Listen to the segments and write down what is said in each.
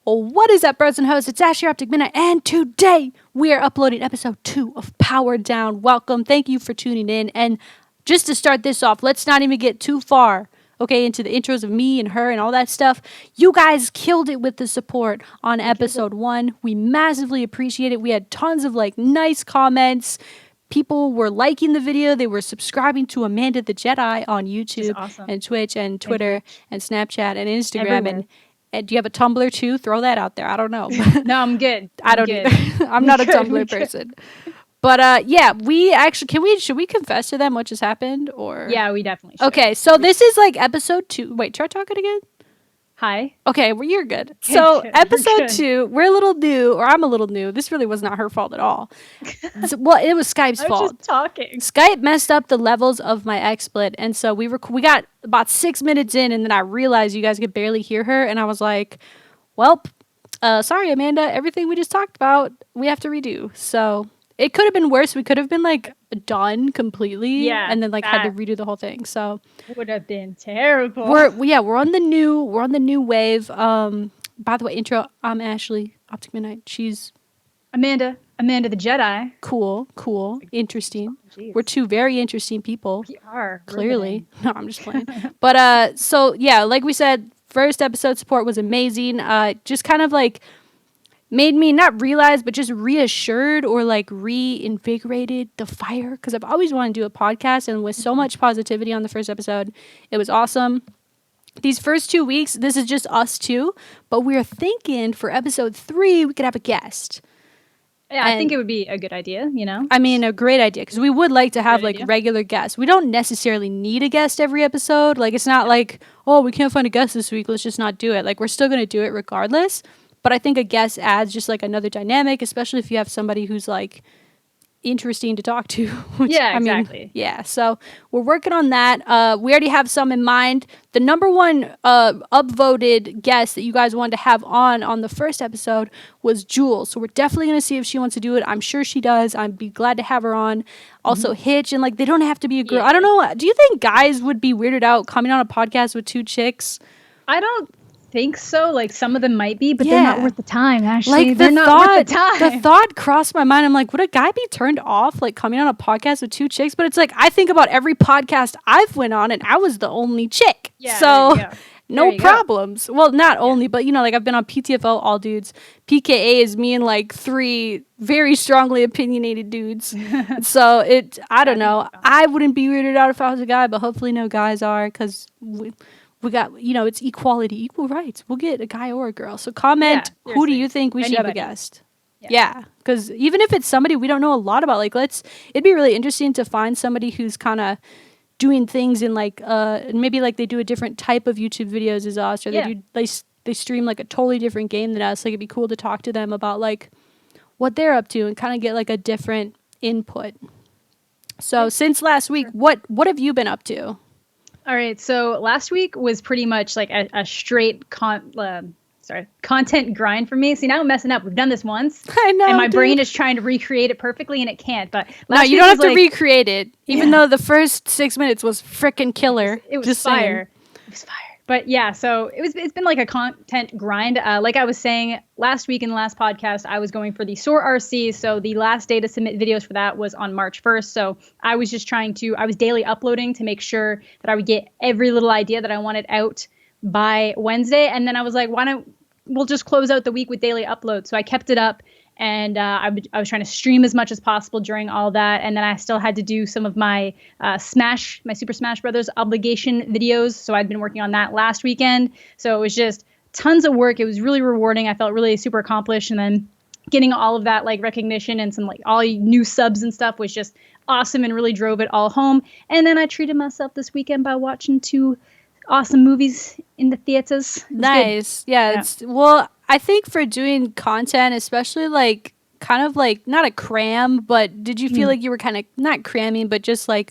What is up, bros and hosts? It's Ashley Optic Midnight, and today we are uploading episode 2 of Power Down. Welcome. Thank you for tuning in. And just to start this off, let's not even get too far, okay, into the intros of me and her and all that stuff. You guys killed it with the support on episode 1. We massively appreciate it. We had tons of nice comments. People were liking the video. They were subscribing to Amanda the Jedi on YouTube and Twitch and Twitter and Snapchat and Instagram. Everywhere. And do you have a Tumblr too? Throw that out there. I don't know. No, I'm good. I don't either. I'm not a Tumblr person. But yeah, we actually should we confess to them what just happened? Or Yeah, we definitely should. Okay, so this is episode 2. Wait, try talking again. Hi. Okay, well, you're good. So Good. episode 2, we're a little new, or I'm a little new. This really was not her fault at all. Well, it was Skype's I was fault. just talking. Skype messed up the levels of my XSplit, and so we got about 6 minutes in, and then I realized you guys could barely hear her, and I was like, well, sorry, Amanda, everything we just talked about, we have to redo. So it could have been worse. We could have been done completely, and then had to redo the whole thing. So it would have been terrible. we're on the new wave. By the way, intro, I'm Ashley Optic Midnight. She's Amanda the Jedi. Cool, interesting. Oh, We're two very interesting people. We are. Clearly. No, I'm just playing. But so yeah, like we said, first episode support was amazing. Just kind of made me not realize, but just reassured or reinvigorated the fire, because I've always wanted to do a podcast, and with so much positivity on the first episode, it was awesome. These first 2 weeks, this is just us two, but we're thinking for episode 3 we could have a guest. Yeah, I think it would be a good idea, you know? I mean, a great idea, because we would like to have Great idea. regular guests. We don't necessarily need a guest every episode. It's not oh, we can't find a guest this week, let's just not do it. We're still going to do it regardless. But I think a guest adds just another dynamic, especially if you have somebody who's interesting to talk to. Which, Yeah, exactly. Yeah, so we're working on that. We already have some in mind. The number one upvoted guest that you guys wanted to have on the first episode was Jules. So we're definitely going to see if she wants to do it. I'm sure she does. I'd be glad to have her on. Also Hitch, and they don't have to be a girl. Yeah. I don't know. Do you think guys would be weirded out coming on a podcast with 2 chicks? I don't think so. Some of them might be, but they're not worth the time, Ashley. The they're not worth the time. The thought crossed my mind. I'm would a guy be turned off coming on a podcast with 2 chicks? But it's I think about every podcast I've went on, and I was the only chick. Yeah, so there no you go. problems. Well, not only, but I've been on PTFO all dudes. PKA is me and 3 very strongly opinionated dudes. So I don't know. I wouldn't be weirded out if I was a guy, but hopefully no guys are, because we got, it's equality, equal rights. We'll get a guy or a girl. So comment, who do you think we should have a guest? Yeah, because even if it's somebody we don't know a lot about, it'd be really interesting to find somebody who's kind of doing things in maybe they do a different type of YouTube videos as us, or they stream a totally different game than us. It'd be cool to talk to them about what they're up to and kind of get a different input. So since last week, what have you been up to? All right, so last week was pretty much a straight content grind for me. See, now I'm messing up. We've done this once. I know, and my brain is trying to recreate it perfectly, and it can't. But no, you don't have to recreate it. Even though the first 6 minutes was frickin' killer. It was just fire. Saying. It was fire. But yeah, so it's been a content grind. Like I was saying last week in the last podcast, I was going for the SOAR RC. So the last day to submit videos for that was on March 1st. So I was just I was daily uploading to make sure that I would get every little idea that I wanted out by Wednesday. And then I was like, we'll just close out the week with daily uploads. So I kept it up. And I was trying to stream as much as possible during all that. And then I still had to do some of my my Super Smash Brothers obligation videos. So I'd been working on that last weekend. So it was just tons of work. It was really rewarding. I felt really super accomplished. And then getting all of that recognition and some all new subs and stuff was just awesome and really drove it all home. And then I treated myself this weekend by watching 2 awesome movies in the theaters. Nice. Yeah. Well, I think for doing content, especially kind of not a cram, but did you feel you were kind of not cramming, but just oh,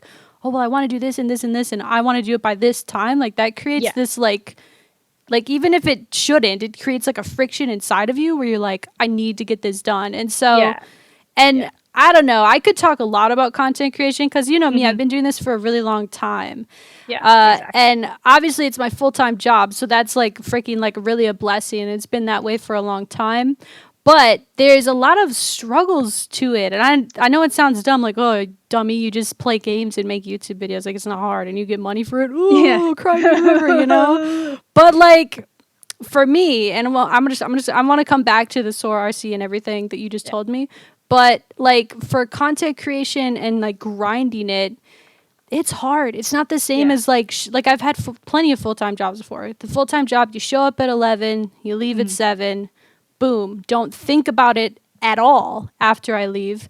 well, I want to do this and this and this, and I want to do it by this time? That creates this even if it shouldn't, it creates a friction inside of you where you're I need to get this done. And so, I don't know. I could talk a lot about content creation because you know me, I've Mm-hmm. been doing this for a really long time. Yeah, exactly. And obviously it's my full-time job, so that's like freaking like really a blessing. It's been that way for a long time. But there's a lot of struggles to it. And I know it sounds dumb, like, oh, dummy, you just play games and make YouTube videos. Like, it's not hard and you get money for it. Yeah. Ooh, cry me a river, you know? But like, for me, and well, I want to come back to the SOAR RC and everything that you just Yeah. told me. But like, for content creation and like grinding it, it's hard. It's not the same Yeah. as like like I've had plenty of full-time jobs before. The full-time job, you show up at 11, you leave at 7, boom. Don't think about it at all after I leave.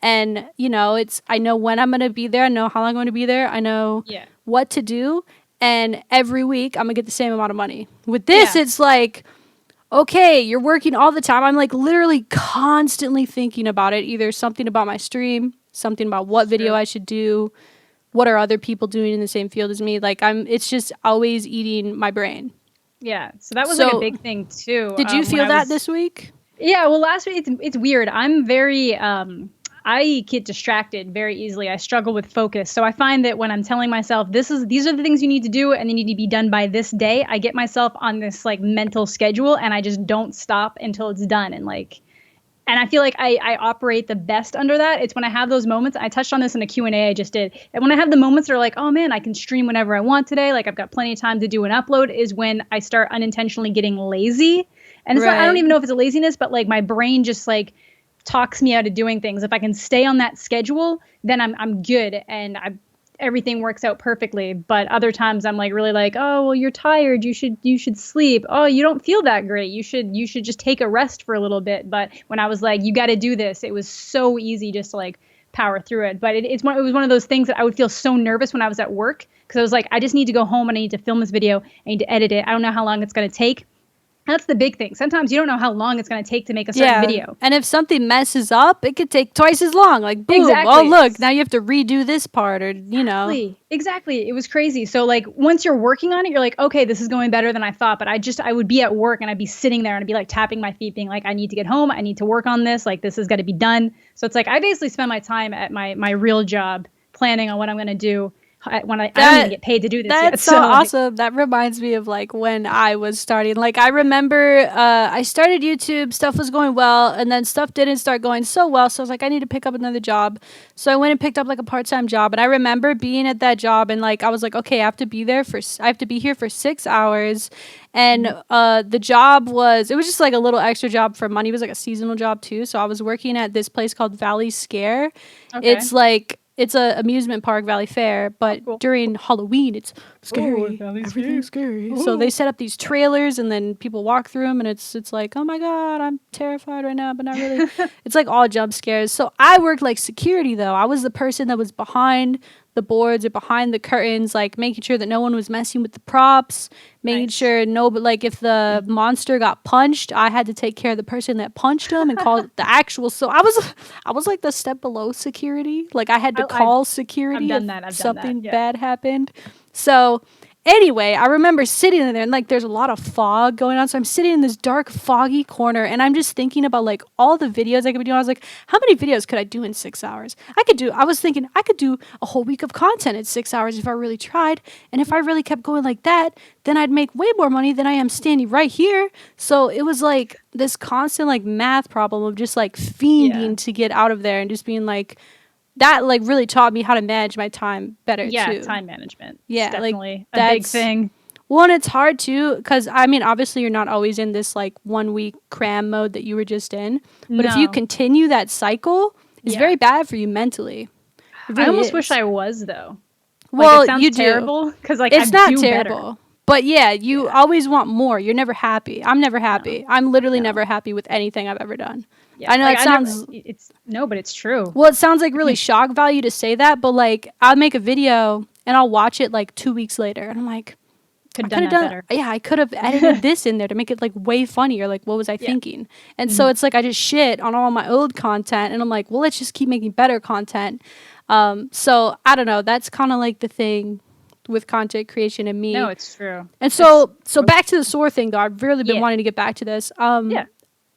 And you know, it's I know when I'm going to be there, I know how long I'm going to be there, I know Yeah. what to do, and every week I'm going to get the same amount of money. With this, Yeah. it's like okay, you're working all the time. I'm like literally constantly thinking about it, either something about my stream, something about what video I should do, what are other people doing in the same field as me. Like it's just always eating my brain. Yeah. So that was like a So, big thing too. did you when feel I that was this week? Yeah, well, last week it's weird. I'm very I get distracted very easily. I struggle with focus. So I find that when I'm telling myself these are the things you need to do and they need to be done by this day, I get myself on this like mental schedule and I just don't stop until it's done. And I feel like I operate the best under that. It's when I have those moments. I touched on this in a Q&A I just did. And when I have the moments that are like, oh man, I can stream whenever I want today. Like I've got plenty of time to do an upload is when I start unintentionally getting lazy. And it's not, I don't even know if it's a laziness, but like my brain just like talks me out of doing things. If I can stay on that schedule, then I'm good and everything works out perfectly. But other times I'm like really like, oh well, you're tired. You should sleep. Oh, you don't feel that great. You should just take a rest for a little bit. But when I was like, you got to do this, it was so easy just to like power through it. But it was one of those things that I would feel so nervous when I was at work because I was like, I just need to go home and I need to film this video. I need to edit it. I don't know how long it's going to take. That's the big thing. Sometimes you don't know how long it's going to take to make a certain video. And if something messes up, it could take twice as long. Like, boom, Exactly. oh, look, now you have to redo this part or, you know. Exactly. It was crazy. So, like, once you're working on it, you're like, okay, this is going better than I thought. But I would be at work and I'd be sitting there and I'd be like tapping my feet, being like, I need to get home. I need to work on this. Like, this has got to be done. So it's like, I basically spend my time at my real job planning on what I'm going to do. When I don't even get paid to do this yet. That's so awesome. That reminds me of like when I was starting. Like I remember I started YouTube, stuff was going well, and then stuff didn't start going so well. So I was like, I need to pick up another job. So I went and picked up like a part-time job. And I remember being at that job and like I was like, okay, I have to be here for 6 hours. And the job it was just like a little extra job for money. It was like a seasonal job too. So I was working at this place called Valley Scare. Okay. It's a amusement park, Valley Fair, but during Halloween, it's scary. Everything's scary. Ooh. So they set up these trailers, and then people walk through them, and it's like, oh my god, I'm terrified right now, but not really. It's like all jump scares. So I worked like security, though. I was the person that was behind the boards or behind the curtains, like making sure that no one was messing with the props, making sure but like if the monster got punched, I had to take care of the person that punched him and call the actual. So I was like the step below security. Like I had to call security if something bad happened. So anyway, I remember sitting in there and like there's a lot of fog going on. So I'm sitting in this dark, foggy corner and I'm just thinking about like all the videos I could be doing. I was like, how many videos could I do in 6 hours? I was thinking I could do a whole week of content in 6 hours if I really tried. And if I really kept going like that, then I'd make way more money than I am standing right here. So it was like this constant like math problem of just like fiending to get out of there and just being like, that like really taught me how to manage my time better too. Yeah, time management. Yeah, it's definitely like, a big thing. Well, and it's hard too because I mean, obviously, you're not always in this like 1 week cram mode that you were just in. But if you continue that cycle, it's very bad for you mentally. Really I almost wish I was though. Well, like, it sounds you terrible because like it's I not do terrible. Better. But yeah, you always want more. You're never happy. I'm never happy. No. I'm literally never happy with anything I've ever done. Yeah, I know it sounds. But it's true. Well, it sounds like really shock value to say that, but like I'll make a video and I'll watch it like 2 weeks later, and I'm like, could have done better. Yeah, I could have edited this in there to make it like way funnier. Like, what was I thinking? And so it's like I just shit on all my old content, and I'm like, well, let's just keep making better content. So I don't know. That's kind of like the thing with content creation and me. No, it's true. And so back to the SOAR thing though. I've really been wanting to get back to this.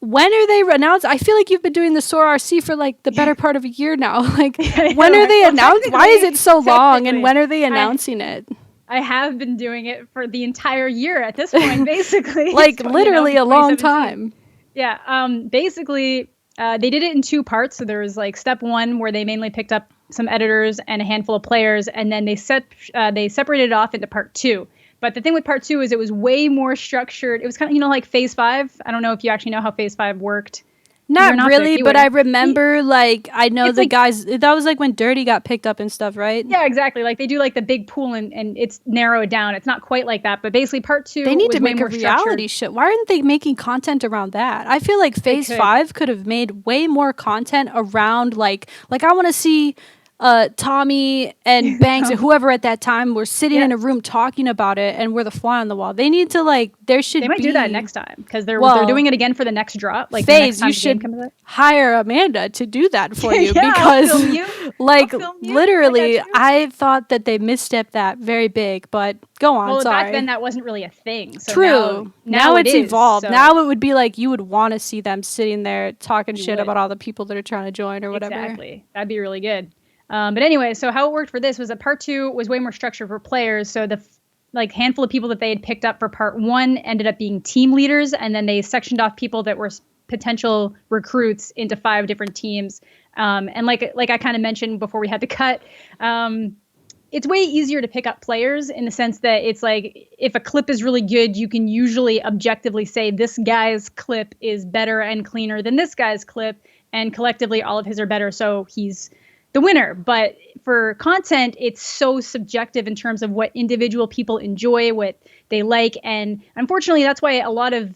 when are they announced? I feel like you've been doing the SOAR RC for like the better part of a year now. Like, when are they announced? Why is it so long? And when are they announcing it? I have been doing it for the entire year at this point, basically. Like, so, literally a long time. Yeah. Basically, they did it in 2 parts. So there was like step 1 where they mainly picked up some editors and a handful of players, and then they separated it off into part 2. But the thing with part 2 is it was way more structured. It was kind of, like phase 5. I don't know if you actually know how phase 5 worked. Not really, but I remember, like, I know the guys, that was like when Dirty got picked up and stuff, right? Yeah, exactly. Like, they do like the big pool and it's narrowed down. It's not quite like that, but basically part 2 they need to make a reality show. Why aren't they making content around that? I feel like phase 5 could have made way more content around, like I want to see Tommy and Banks and whoever at that time were sitting in a room talking about it, and we're the fly on the wall. They need to, like, they might do that next time, because they're doing it again for the next drop. Like, phase, you should hire Amanda to do that for you, because like, literally, I thought that they misstepped that very big, but go on. Well, sorry. Back then that wasn't really a thing. So true. Now it's evolved. So. Now it would be like you would want to see them sitting there talking shit about all the people that are trying to join or whatever. Exactly. That'd be really good. But anyway, so how it worked for this was that part 2 was way more structured for players. So the handful of people that they had picked up for part 1 ended up being team leaders, and then they sectioned off people that were potential recruits into 5 different teams. And like I kind of mentioned before we had the cut, it's way easier to pick up players in the sense that it's like, if a clip is really good, you can usually objectively say this guy's clip is better and cleaner than this guy's clip, and collectively all of his are better, so he's the winner. But for content, it's so subjective in terms of what individual people enjoy, what they like. And unfortunately, that's why a lot of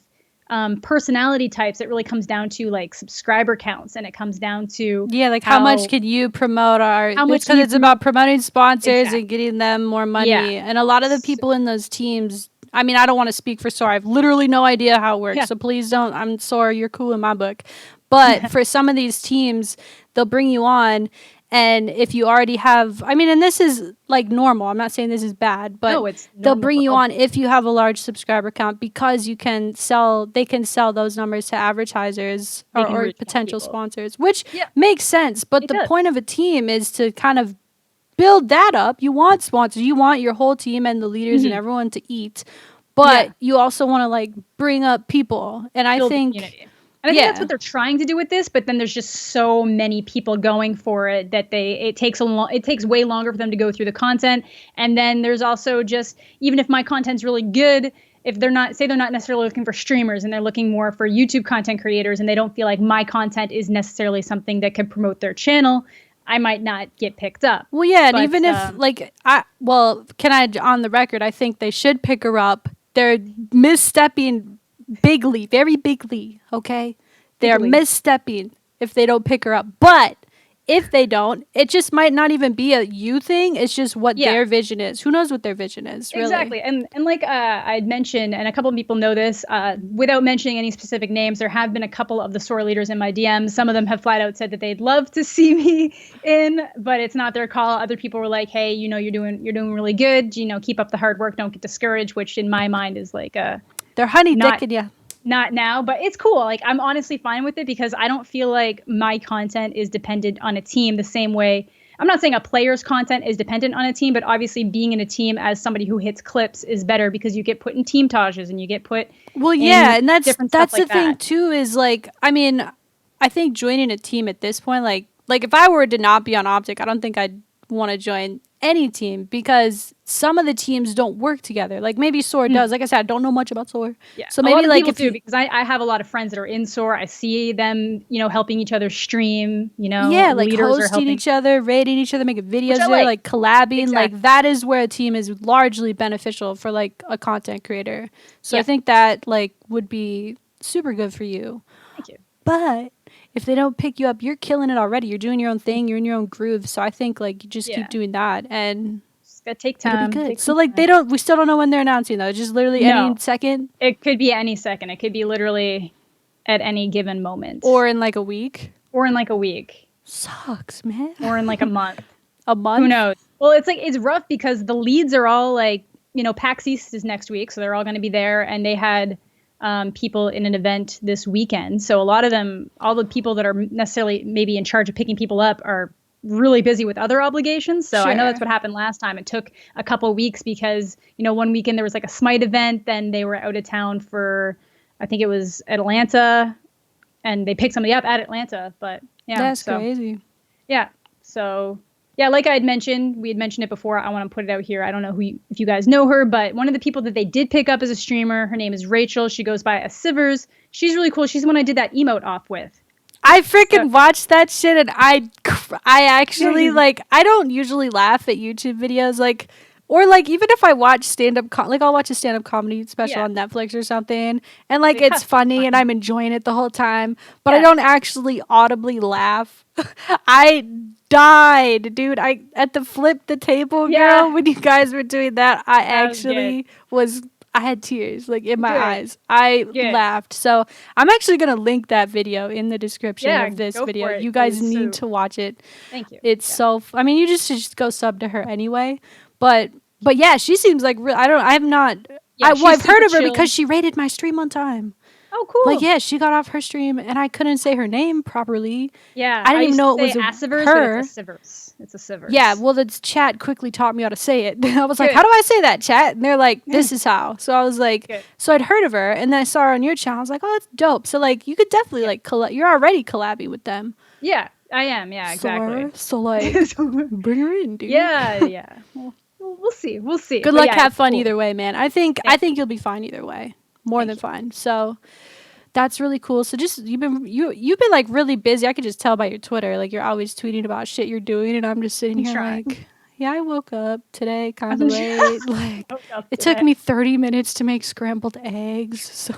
personality types, it really comes down to like subscriber counts, and it comes down to like how much can you promote because it's about promoting sponsors and getting them more money. And a lot of the people in those teams, I mean, I don't want to speak for SOAR. I have literally no idea how it works. So please don't. I'm sorry, you're cool in my book. But for some of these teams, they'll bring you on. And if you already have, I mean, and this is like normal. I'm not saying this is bad, but they'll bring you on if you have a large subscriber count, because they can sell those numbers to advertisers or potential sponsors, which makes sense. But the point of a team is to kind of build that up. You want sponsors. You want your whole team and the leaders and everyone to eat. But you also want to like bring up people. And I think... And I think that's what they're trying to do with this, but then there's just so many people going for it that it takes way longer for them to go through the content. And then there's also just, even if my content's really good, if they're not necessarily looking for streamers and they're looking more for YouTube content creators, and they don't feel like my content is necessarily something that could promote their channel, I might not get picked up. Well, yeah, and even if on the record, I think they should pick her up. They're misstepping bigly, very bigly, okay? They are misstepping if they don't pick her up. But if they don't, it just might not even be a you thing. It's just what their vision is. Who knows what their vision is, really? Exactly. And like I'd mentioned, and a couple of people know this, without mentioning any specific names, there have been a couple of the SOAR leaders in my DMs. Some of them have flat out said that they'd love to see me in, but it's not their call. Other people were like, hey, you're doing really good. Keep up the hard work. Don't get discouraged, which in my mind is like they're honey dicking you. Not now, but it's cool. Like, I'm honestly fine with it, because I don't feel like my content is dependent on a team the same way. I'm not saying a player's content is dependent on a team, but obviously being in a team as somebody who hits clips is better, because you get put in team tages and you get put and that's the thing too, is like, I mean, I think joining a team at this point, like if I were to not be on Optic, I don't think I'd want to join any team, because some of the teams don't work together. Like maybe SOAR does. Like I said, I don't know much about SOAR. Yeah. So maybe like if you do, because I have a lot of friends that are in SOAR. I see them, helping each other stream, like hosting each other, rating each other, making videos there, like collabing. Exactly. Like that is where a team is largely beneficial for like a content creator. So I think that like would be super good for you. Thank you. But if they don't pick you up, you're killing it already. You're doing your own thing. You're in your own groove. So I think like you just keep doing that, and it's gonna take time. It'll be good. So like we still don't know when they're announcing though. It's just literally any second. It could be any second. It could be literally at any given moment. Or in like a week. Sucks, man. Or in like a month. A month? Who knows? Well, it's rough, because the leads are all like, PAX East is next week, so they're all going to be there, and they had people in an event this weekend. So a lot of them, all the people that are necessarily maybe in charge of picking people up are really busy with other obligations. So I know that's what happened last time. It took a couple weeks because, one weekend there was like a Smite event. Then they were out of town for, I think it was Atlanta, and they picked somebody up at Atlanta. But yeah, that's crazy. Yeah. So yeah, like I had mentioned, we had mentioned it before. I want to put it out here. I don't know if you guys know her, but one of the people that they did pick up as a streamer, her name is Rachel. She goes by as Sivers. She's really cool. She's the one I did that emote off with. I freaking watched that shit, and I actually, I don't usually laugh at YouTube videos, or even if I watch stand-up, I'll watch a stand-up comedy special on Netflix or something, and it's funny, and I'm enjoying it the whole time, but I don't actually audibly laugh. I died, dude. At the flip the table girl, when you guys were doing that, I actually I had tears in my eyes. I laughed. So I'm actually going to link that video in the description of this video. You guys need to watch it. Thank you. It's you just go sub to her anyway. But yeah, she seems like I've heard of her because she rated my stream one time. Oh, cool. She got off her stream, and I couldn't say her name properly. Yeah. I didn't even know it was her. It's a Sivers. Yeah, well, the chat quickly taught me how to say it. I was like, how do I say that, chat? And they're like, this is how. So I was like, so I'd heard of her, and then I saw her on your channel. I was like, oh, that's dope. So, you could definitely, you're already collabing with them. Yeah, I am. Yeah, exactly. So, bring her in, dude. Yeah. Well, we'll see. Good luck, have fun either way, man. I think you'll be fine either way. More than fine. So that's really cool. So just you've been really busy. I could just tell by your Twitter. You're always tweeting about shit you're doing, and I'm just sitting here I woke up today kind of late. It took me 30 minutes to make scrambled eggs. So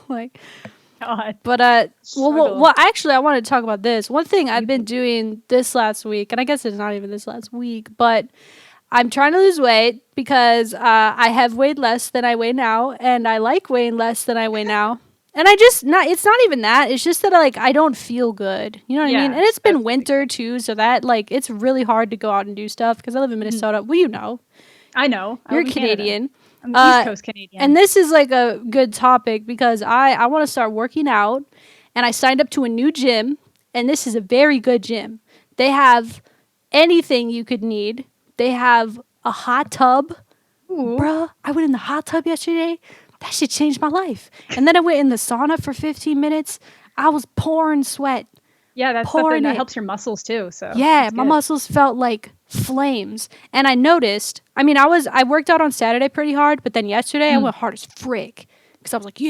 God. But actually I wanted to talk about this. One thing I've been doing this last week, and I guess it's not even this last week, but I'm trying to lose weight because I have weighed less than I weigh now, and I like weighing less than I weigh now. And it's not even that. It's just that I don't feel good. You know what I mean? And it's been winter too, so that it's really hard to go out and do stuff because I live in Minnesota. Well, you know. I know. You're Canadian. I'm East Coast Canadian. And this is a good topic because I want to start working out, and I signed up to a new gym, and this is a very good gym. They have anything you could need. They have a hot tub. Ooh. Bruh, I went in the hot tub yesterday. That shit changed my life. And then I went in the sauna for 15 minutes. I was pouring sweat. Yeah, that's something that helps your muscles too. So yeah, my muscles felt like flames. And I noticed, I worked out on Saturday pretty hard, but then yesterday I went hard as frick. Because I was like,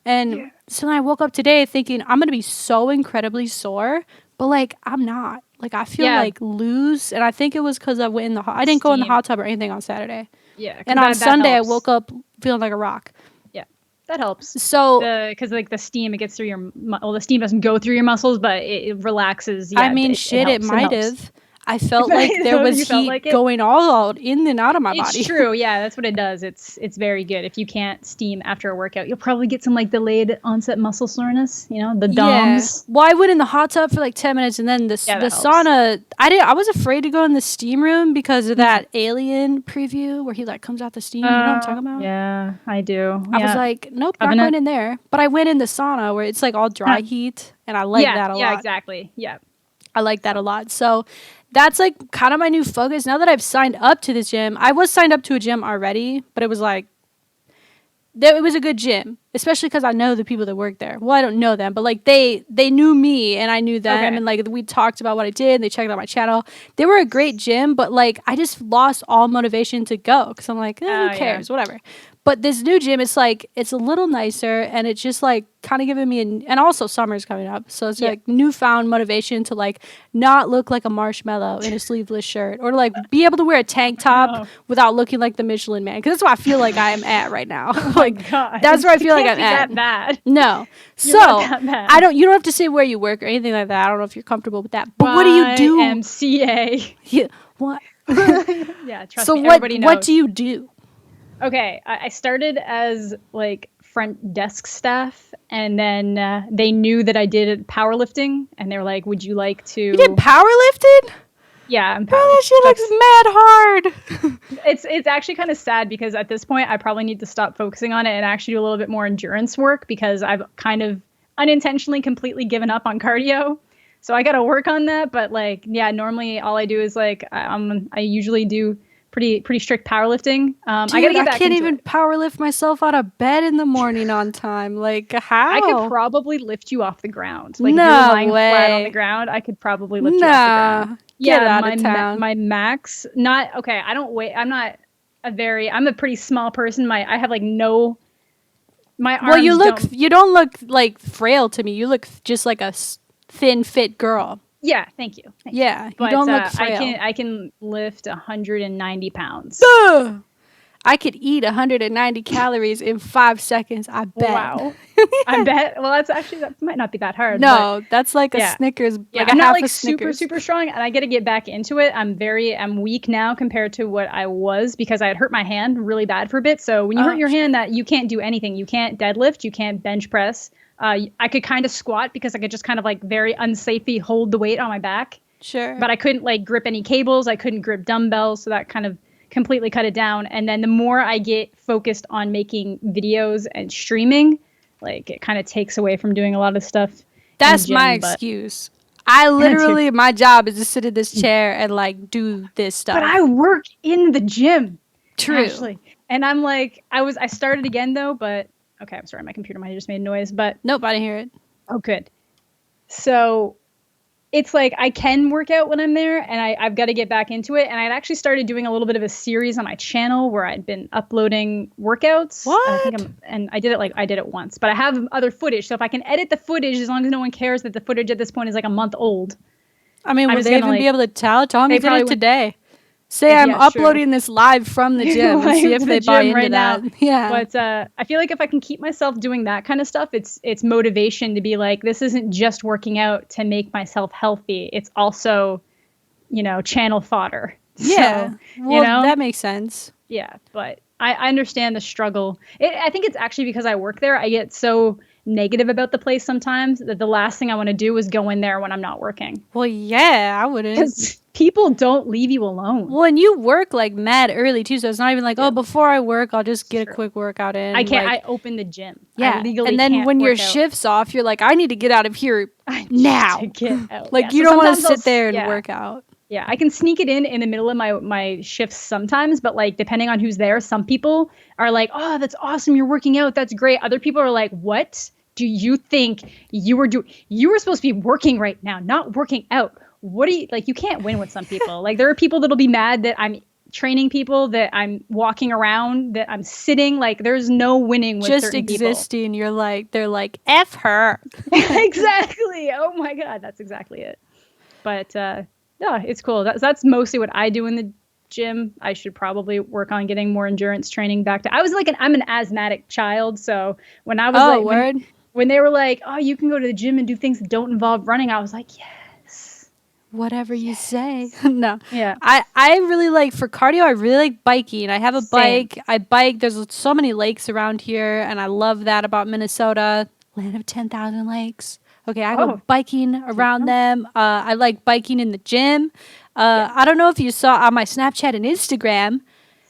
And so then I woke up today thinking I'm going to be so incredibly sore, but I'm not. I feel loose, and I think it was because I went in I didn't go in the hot tub or anything on Saturday. Yeah. And on Sunday, I woke up feeling like a rock. Yeah, that helps. So, because the steam, it gets through the steam doesn't go through your muscles, but it relaxes. Yeah, it might have. I felt like there was heat going all out in and out of my body. It's true. Yeah, that's what it does. It's very good. If you can't steam after a workout, you'll probably get some delayed onset muscle soreness, the DOMS. Yeah. Well, I went in the hot tub for 10 minutes, and then the sauna. I was afraid to go in the steam room because of that Alien preview where he comes out the steam. You know what I'm talking about? Yeah, I do. I was like, nope, not going in there. But I went in the sauna where it's all dry heat, and I like that a lot. Yeah, exactly. Yeah. I like that a lot. So that's kind of my new focus. Now that I've signed up to this gym, I was signed up to a gym already, but it was it was a good gym, especially because I know the people that work there. Well, I don't know them, but they knew me and I knew them, and we talked about what I did. And they checked out my channel. They were a great gym, but I just lost all motivation to go because I'm who cares, whatever. But this new gym, it's it's a little nicer, and it's just kind of giving me and also summer's coming up, so it's newfound motivation to not look like a marshmallow in a sleeveless shirt, or be able to wear a tank top without looking like the Michelin Man, because that's what I feel like I am at right now. God, that's where I feel like I'm at. That bad? No, You're not that bad. You don't have to say where you work or anything like that. I don't know if you're comfortable with that. But what do you do? YMCA. Yeah. What? Yeah. Trust me. Everybody knows. What do you do? Okay, I started as front desk staff, and then they knew that I did powerlifting, and they were like, "Would you like to?" You did powerlifting? Yeah, I'm Bro, pouty. that shit looks mad hard. It's actually kind of sad because at this point I probably need to stop focusing on it and actually do a little bit more endurance work because I've kind of unintentionally completely given up on cardio. So I got to work on that. But like, yeah, normally all I do is like I usually do pretty strict powerlifting. I got to Dude, get I back can't into even it. power lift myself out of bed in the morning on time. Like, I could how? probably lift you off the ground. Like if you were No lying flat on the way. ground, I could probably lift you off the ground. Nah. Get Yeah, out of town. my max. Not okay. I don't weigh. I'm not I'm a pretty small person. I have like no. My Well, arms don't. you don't look like frail to me. You look just like a thin, fit girl. Yeah, thank you. Thank you. Yeah, you But don't look frail. I can lift 190 pounds. Ugh. I could eat 190 calories in 5 seconds. I bet. Wow. I bet. Well, that might not be that hard. No, that's like but a yeah. Snickers. Yeah, like I'm a not half like a super Snickers. super strong, and I got to get back into it. I'm weak now compared to what I was because I had hurt my hand really bad for a bit. So when you hurt your hand, that you can't do anything. You can't deadlift. You can't bench press. I could kind of squat because I could just kind of like very unsafely hold the weight on my back. Sure. But I couldn't like grip any cables. I couldn't grip dumbbells. So that kind of completely cut it down. And then the more I get focused on making videos and streaming, like it kind of takes away from doing a lot of stuff. That's my excuse. I literally, my job is to sit in this chair and like do this stuff. But I work in the gym. True. Actually. And I'm like, I started again though, but okay, I'm sorry, my computer might have just made noise, but nope, I didn't hear it. Oh, good. So it's like I can work out when I'm there and I've got to get back into it. And I'd actually started doing a little bit of a series on my channel where I'd been uploading workouts. What? And I did it once, but I have other footage. So if I can edit the footage, as long as no one cares that the footage at this point is like a month old. I mean, would they even be able to tell? Tell them you did it today. Say I'm uploading this live from the gym and see if they buy into that. Yeah. But I feel like if I can keep myself doing that kind of stuff, it's motivation to be like, this isn't just working out to make myself healthy. It's also, channel fodder. Yeah. So, well, that makes sense. Yeah. But I understand the struggle. I think it's actually because I work there. I get so negative about the place sometimes that the last thing I want to do is go in there when I'm not working. Well, yeah, I wouldn't. Because people don't leave you alone. Well, and you work like mad early too, so it's not even like, oh, before I work, I'll just get a quick workout in. I can't. Like, I open the gym. Yeah, and then when your shift's off, you're like, I need to get out of here now. Get out. Like you don't want to sit there and work out. Yeah, I can sneak it in the middle of my shifts sometimes, but like depending on who's there, some people are like, "Oh, that's awesome, you're working out. That's great." Other people are like, "What do you think you were doing? You were supposed to be working right now, not working out. What do you like? You can't win with some people. Like there are people that'll be mad that I'm training people, that I'm walking around, that I'm sitting. Like there's no winning with just certain existing. People. They're like, F her. Exactly. Oh my God, that's exactly it. But no, it's cool. That's mostly what I do in the gym. I should probably work on getting more endurance training back to. I'm an asthmatic child, so when I was when they were like, "Oh, you can go to the gym and do things that don't involve running," I was like, "Yes, whatever you say." No, yeah. I really like for cardio. I really like biking. I have a bike. I bike. There's so many lakes around here, and I love that about Minnesota, land of 10,000 lakes. Okay, I go biking around them. I like biking in the gym. I don't know if you saw on my Snapchat and Instagram.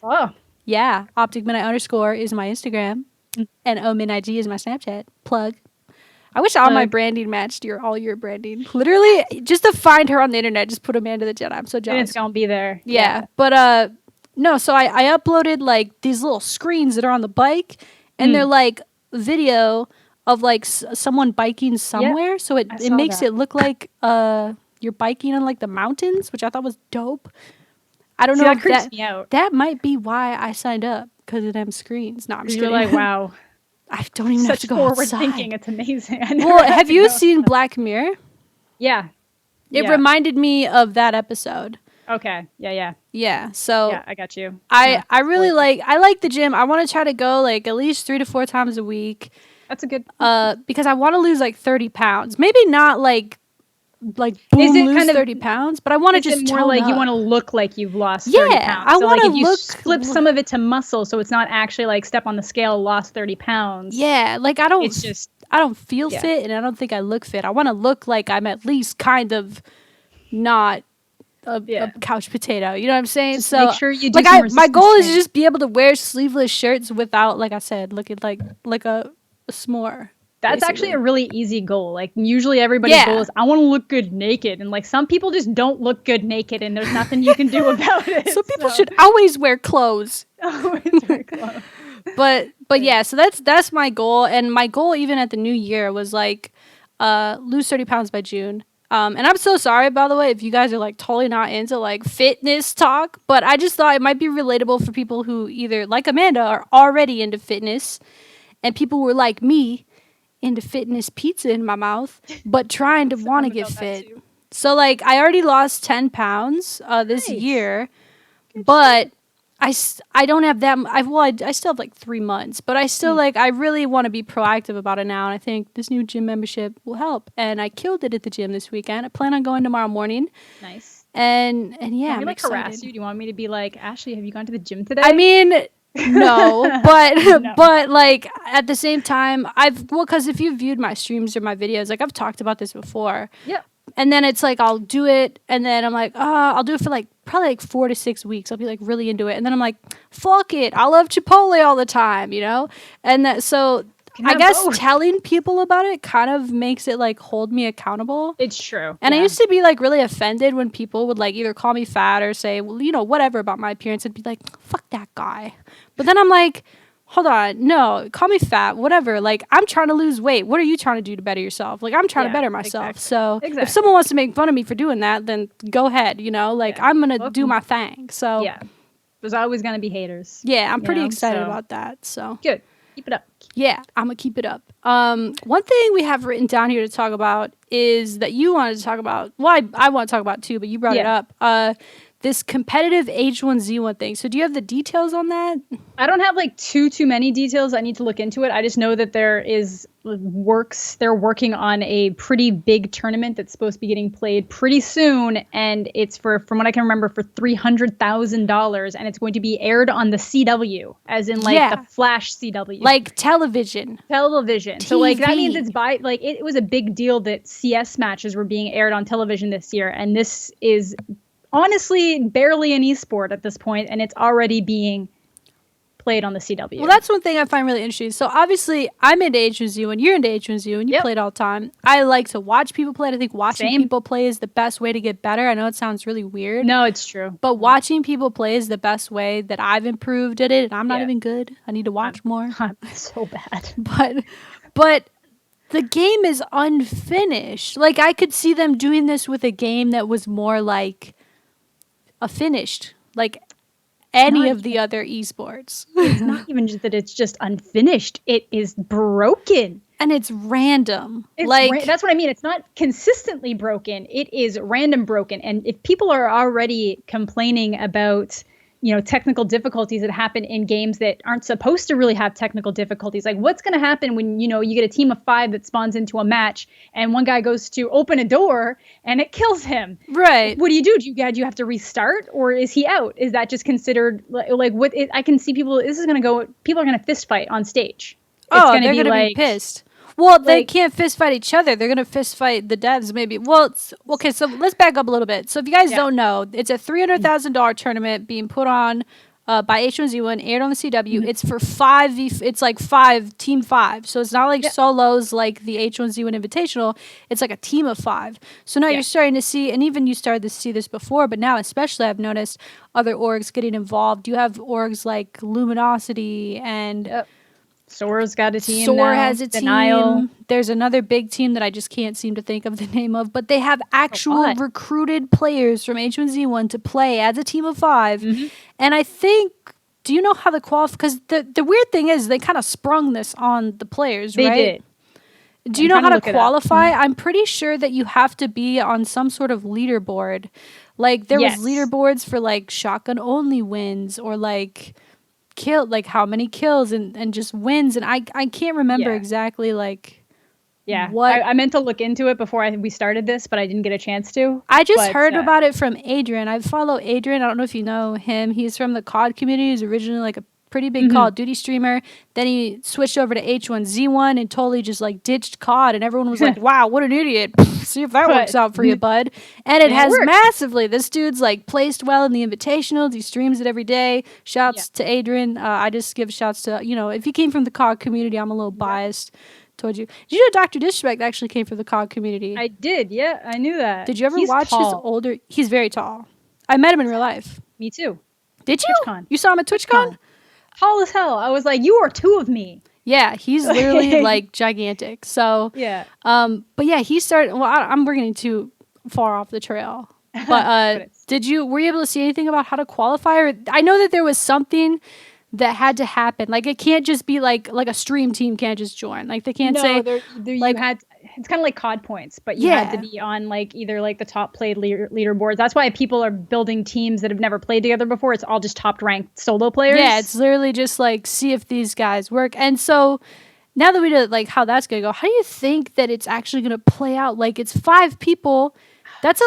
Oh. Yeah, _optic_midnight is my Instagram. And MiDNiTE is my Snapchat. Plug. I wish all my branding matched all your branding. Literally, just to find her on the internet, just put Amanda the Jedi. I'm so jealous. And it's going to be there. Yeah. But, no, so I uploaded, like, these little screens that are on the bike. And they're, like, video of like someone biking somewhere, so it makes it look like you're biking on like the mountains, which I thought was dope. I don't know that if creeps me out. That might be why I signed up, because of them screens. No, I'm just kidding. You're like, wow, I don't even have to go forward outside. thinking. It's amazing. Well, have you seen Black Mirror? Yeah, it reminded me of that episode. Okay. Yeah. So yeah, I got you. I really like the gym. I want to try to go like at least 3 to 4 times a week. That's a good. Because I want to lose like 30 pounds. Maybe not like boom, lose kind of 30 pounds, but I want to just more like you want to look like you've lost 30 pounds. I want to like if you flip some of it to muscle, so it's not actually like step on the scale, lost 30 pounds. Yeah, like I don't feel fit, and I don't think I look fit. I want to look like I'm at least kind of not a couch potato. You know what I'm saying? Just so make sure you do like some my goal is resistance to just be able to wear sleeveless shirts without, like I said, looking like a s'more. That's basically. actually a really easy goal. Like usually everybody's goal is I want to look good naked, and like some people just don't look good naked, and there's nothing you can do about it. So people should always wear clothes. Always wear clothes. But yeah, so that's my goal, and my goal even at the new year was like lose 30 pounds by June. And I'm so sorry, by the way, if you guys are like totally not into like fitness talk, but I just thought it might be relatable for people who either like Amanda are already into fitness, and people who are like me into fitness pizza in my mouth, but trying to want to get fit. So like I already lost 10 pounds this year, but I don't have that. I still have like 3 months, but I still like I really want to be proactive about it now, and I think this new gym membership will help. And I killed it at the gym this weekend. I plan on going tomorrow morning. Nice. And yeah, Can we I'm like excited. harass you? Do you want me to be like, Ashley, have you gone to the gym today? I mean, no, but like at the same time, because if you viewed my streams or my videos, like I've talked about this before. Yeah. And then it's like I'll do it, and then I'm like, I'll do it for like probably like 4 to 6 weeks. I'll be like really into it, and then I'm like, fuck it, I love Chipotle all the time, you know. And so I guess telling people about it kind of makes it like hold me accountable. It's true. And I used to be like really offended when people would like either call me fat or say, well, you know, whatever about my appearance, and be like, fuck that guy. But then I'm like, hold on, no, call me fat, whatever. Like, I'm trying to lose weight. What are you trying to do to better yourself? Like, I'm trying to better myself. So if someone wants to make fun of me for doing that, then go ahead, you know? Like, I'm going to do my thing. So yeah, there's always going to be haters. Yeah, I'm pretty excited about that. So good. Keep it up. Yeah, I'm going to keep it up. One thing we have written down here to talk about is that you wanted to talk about, well, I want to talk about too, but you brought it up. This competitive H1Z1 thing. So do you have the details on that? I don't have like too many details. I need to look into it. I just know that they're working on a pretty big tournament that's supposed to be getting played pretty soon, and it's from what I can remember, for $300,000, and it's going to be aired on the CW, as in like the Flash CW, like television. TV. So like that means it's it was a big deal that CS matches were being aired on television this year, and this is honestly barely an esport at this point, and it's already being played on the CW. Well, that's one thing I find really interesting. So obviously, I'm into H1Z1, you're into H1Z1, and you play it all the time. I like to watch people play it. I think watching people play is the best way to get better. I know it sounds really weird. No, it's true. But watching people play is the best way that I've improved at it, and I'm not even good. I need to watch more. I'm so bad. But the game is unfinished. Like, I could see them doing this with a game that was more like a finished, like any of the other esports. It's not even just that it's just unfinished. It is broken. And it's random. That's what I mean. It's not consistently broken. It is random broken. And if people are already complaining about, technical difficulties that happen in games that aren't supposed to really have technical difficulties, like what's going to happen when, you get a team of 5 that spawns into a match and one guy goes to open a door and it kills him? Right. What do? Do you have to restart, or is he out? Is that just considered I can see people, people are going to fist fight on stage. They're going to be pissed. Well, they can't fist fight each other. They're going to fist fight the devs, maybe. Well, okay, so let's back up a little bit. So if you guys don't know, it's a $300,000 tournament being put on by H1Z1, aired on the CW. It's for 5, team 5. So it's not like solos like the H1Z1 Invitational. It's like a team of 5. So now you're starting to see, and even you started to see this before, but now especially I've noticed other orgs getting involved. You have orgs like Luminosity and... Soar's got a team. Soar has a team. There's another big team that I just can't seem to think of the name of, but they have actual recruited players from H1Z1 to play as a team of 5. Mm-hmm. And I think, do you know how because the weird thing is they kind of sprung this on the players, right? They did. Do you know how to qualify? I'm pretty sure that you have to be on some sort of leaderboard. Like there was leaderboards for like shotgun only wins, or like how many kills and just wins, and I can't remember exactly what I meant to look into it before we started this, but I didn't get a chance to. I just heard about it from Adrian. I follow Adrian. I don't know if you know him. He's from the COD community. He's originally like a pretty big Call of Duty streamer. Then he switched over to H1Z1 and totally just like ditched COD, and everyone was like, wow, what an idiot. See if that works But out for you, bud. And it it has worked. massively. This dude's like placed well in the Invitationals. He streams it every day. Shouts to Adrian. I just give shouts to, if he came from the COG community, I'm a little biased towards you. Did you know Dr. Disrespect actually came from the COG community? I did. Yeah, I knew that. Did you ever He's watch tall. his older? He's very tall. I met him in real life. Me too. Did you? TwitchCon. You saw him at TwitchCon? Tall as hell. I was like, you are two of me. Yeah, he's literally like gigantic. So yeah. But yeah, he started. Well, I'm bringing it too far off the trail. But were you able to see anything about how to qualify? Or I know that there was something that had to happen. Like it can't just be like a stream team can't just join. Like they can't say you had. It's kind of like COD points, but you had to be on like either like the top played leaderboards. That's why people are building teams that have never played together before. It's all just top ranked solo players. Yeah, it's literally just like see if these guys work. And so now that we know like how that's gonna go, how do you think that it's actually gonna play out? Like it's 5 people. It's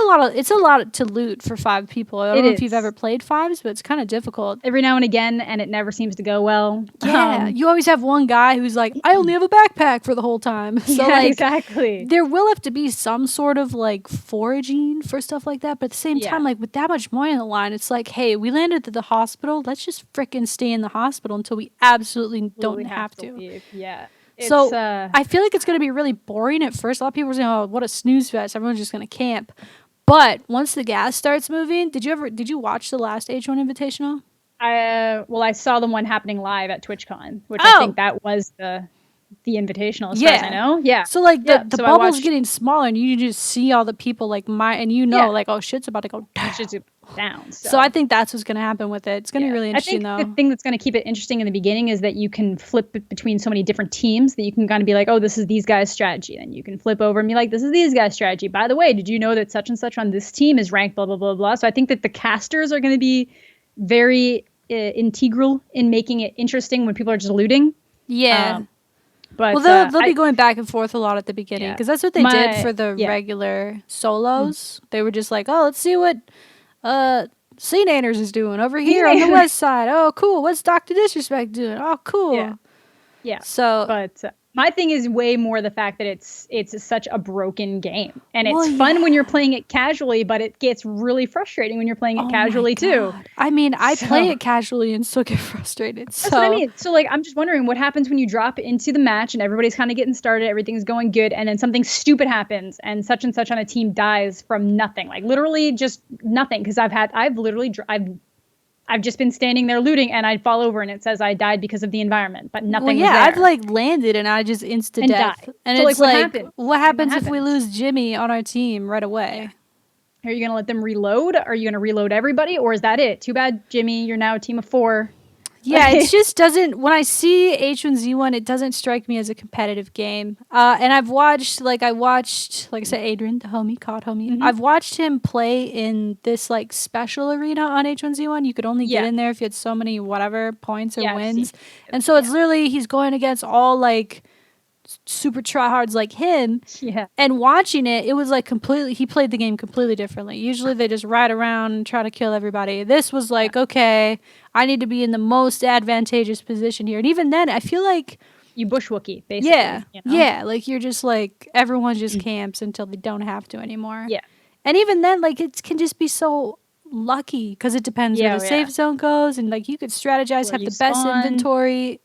a lot to loot for 5 people. I don't know if you've ever played 5s, but it's kind of difficult. Every now and again, and it never seems to go well. Yeah, you always have one guy who's like, I only have a backpack for the whole time. So exactly. There will have to be some sort of like foraging for stuff like that. But at the same time, like with that much money on the line, it's like, hey, we landed at the hospital. Let's just fricking stay in the hospital until we absolutely don't have to. Leave. Yeah. So I feel like it's going to be really boring at first. A lot of people are saying, "Oh, what a snooze fest! Everyone's just going to camp." But once the gas starts moving, did you watch the last H1 Invitational? I saw the one happening live at TwitchCon, which I think that was the Invitational as far as I know. Yeah. So like the bubble's getting smaller, and you just see all the people like like, oh, shit's about to go down. Shit's down. So I think that's what's going to happen with it. It's going to be really interesting, though. The thing that's going to keep it interesting in the beginning is that you can flip between so many different teams that you can kind of be like, oh, this is these guys' strategy. Then you can flip over and be like, this is these guys' strategy. By the way, did you know that such and such on this team is ranked blah, blah, blah, blah. So I think that the casters are going to be very integral in making it interesting when people are just looting. Yeah. But they'll be going back and forth a lot at the beginning because that's what they did for the regular solos. They were just like, oh, let's see what St. is doing over here on the west side. Oh, cool. What's Dr. Disrespect doing? Oh, cool. Yeah. So, but my thing is way more the fact that it's such a broken game, and it's fun when you're playing it casually, but it gets really frustrating when you're playing it casually too. I mean, I play it casually and still get frustrated. That's what I mean. So like, I'm just wondering what happens when you drop into the match and everybody's kind of getting started, everything's going good, and then something stupid happens and such on a team dies from nothing, like literally just nothing. Because I've just been standing there looting, and I'd fall over, and it says I died because of the environment, but nothing. Well, I've like landed, and I just insta death, and so, it's what happens if we lose Jimmy on our team right away? Are you gonna let them reload? Are you gonna reload everybody, or is that it? Too bad, Jimmy. You're now a team of 4. Yeah, it just doesn't. When I see H1Z1, it doesn't strike me as a competitive game. And I've watched, like I said, Adrian, the homie, COD homie. Mm-hmm. I've watched him play in this like special arena on H1Z1. You could only get in there if you had so many whatever points or wins. And so it's literally he's going against all like super tryhards like him. Yeah. And watching it, it was like he played the game completely differently. Usually they just ride around and try to kill everybody. This was like, okay, I need to be in the most advantageous position here. And even then, I feel like you bushwookie, basically. Yeah. You know? Yeah. Like you're just like, everyone just camps until they don't have to anymore. Yeah. And even then, like it can just be so lucky because it depends where the safe zone goes. And like you could strategize, have the best inventory.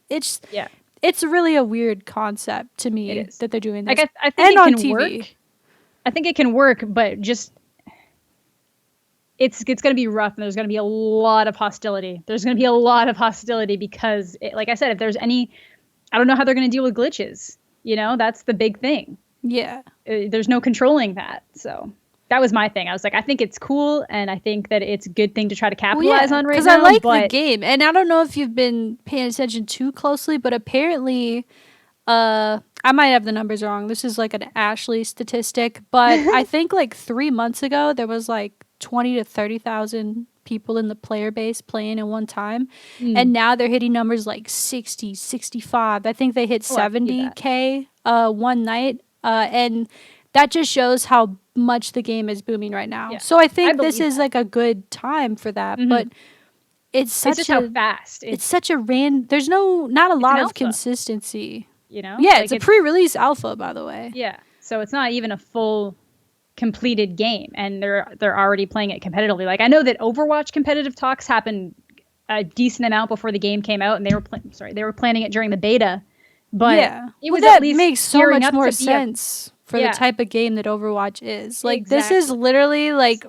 It's really a weird concept to me that they're doing this. Like I think it can work. I think it can work, but just it's going to be rough, and there's going to be a lot of hostility. There's going to be a lot of hostility because, like I said, if there's any, I don't know how they're going to deal with glitches. You know, that's the big thing. Yeah. There's no controlling that. So that was my thing. I was like, I think it's cool, and I think that it's a good thing to try to capitalize on right now. Because I like the game, and I don't know if you've been paying attention too closely, but apparently, I might have the numbers wrong. This is like an Ashley statistic, but I think like 3 months ago there was like 20 to 30,000 people in the player base playing at one time, and now they're hitting numbers like 60, 65. I think they hit 70K one night, and that just shows how much the game is booming right now. Yeah. So I think this is like a good time for that, but it's such how fast. It's such a there's not a lot of consistency. You know? Yeah, like it's a pre-release alpha, by the way. Yeah. So it's not even a full completed game, and they're already playing it competitively. Like I know that Overwatch competitive talks happened a decent amount before the game came out, and they were planning it during the beta. But it was that at least makes so gearing much up more to be sense for the type of game that Overwatch is. Like this is Exactly. literally like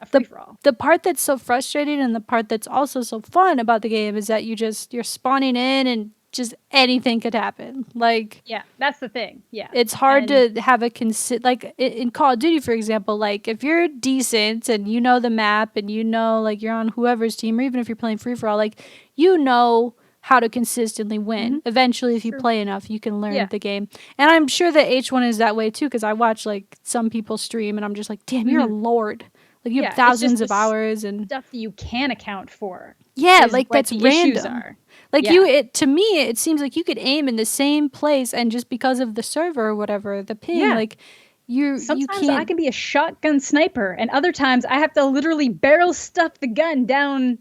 a free-for-all. the part that's so frustrating and the part that's also so fun about the game is that you're spawning in and just anything could happen. Like Yeah, that's the thing. Yeah, it's hard to have a like in Call of Duty, for example. Like if you're decent and you know the map and you know like you're on whoever's team, or even if you're playing free for all, like you know how to consistently win. Eventually, if you play enough, you can learn the game. And I'm sure that H1 is that way too, because I watch like some people stream and I'm just like, damn, you're a lord. Like you have thousands of hours and stuff that you can account for. Yeah, like that's the random. Issues are. Like to me, it seems like you could aim in the same place, and just because of the server or whatever, the ping, like sometimes I can be a shotgun sniper, and other times I have to literally barrel stuff the gun down.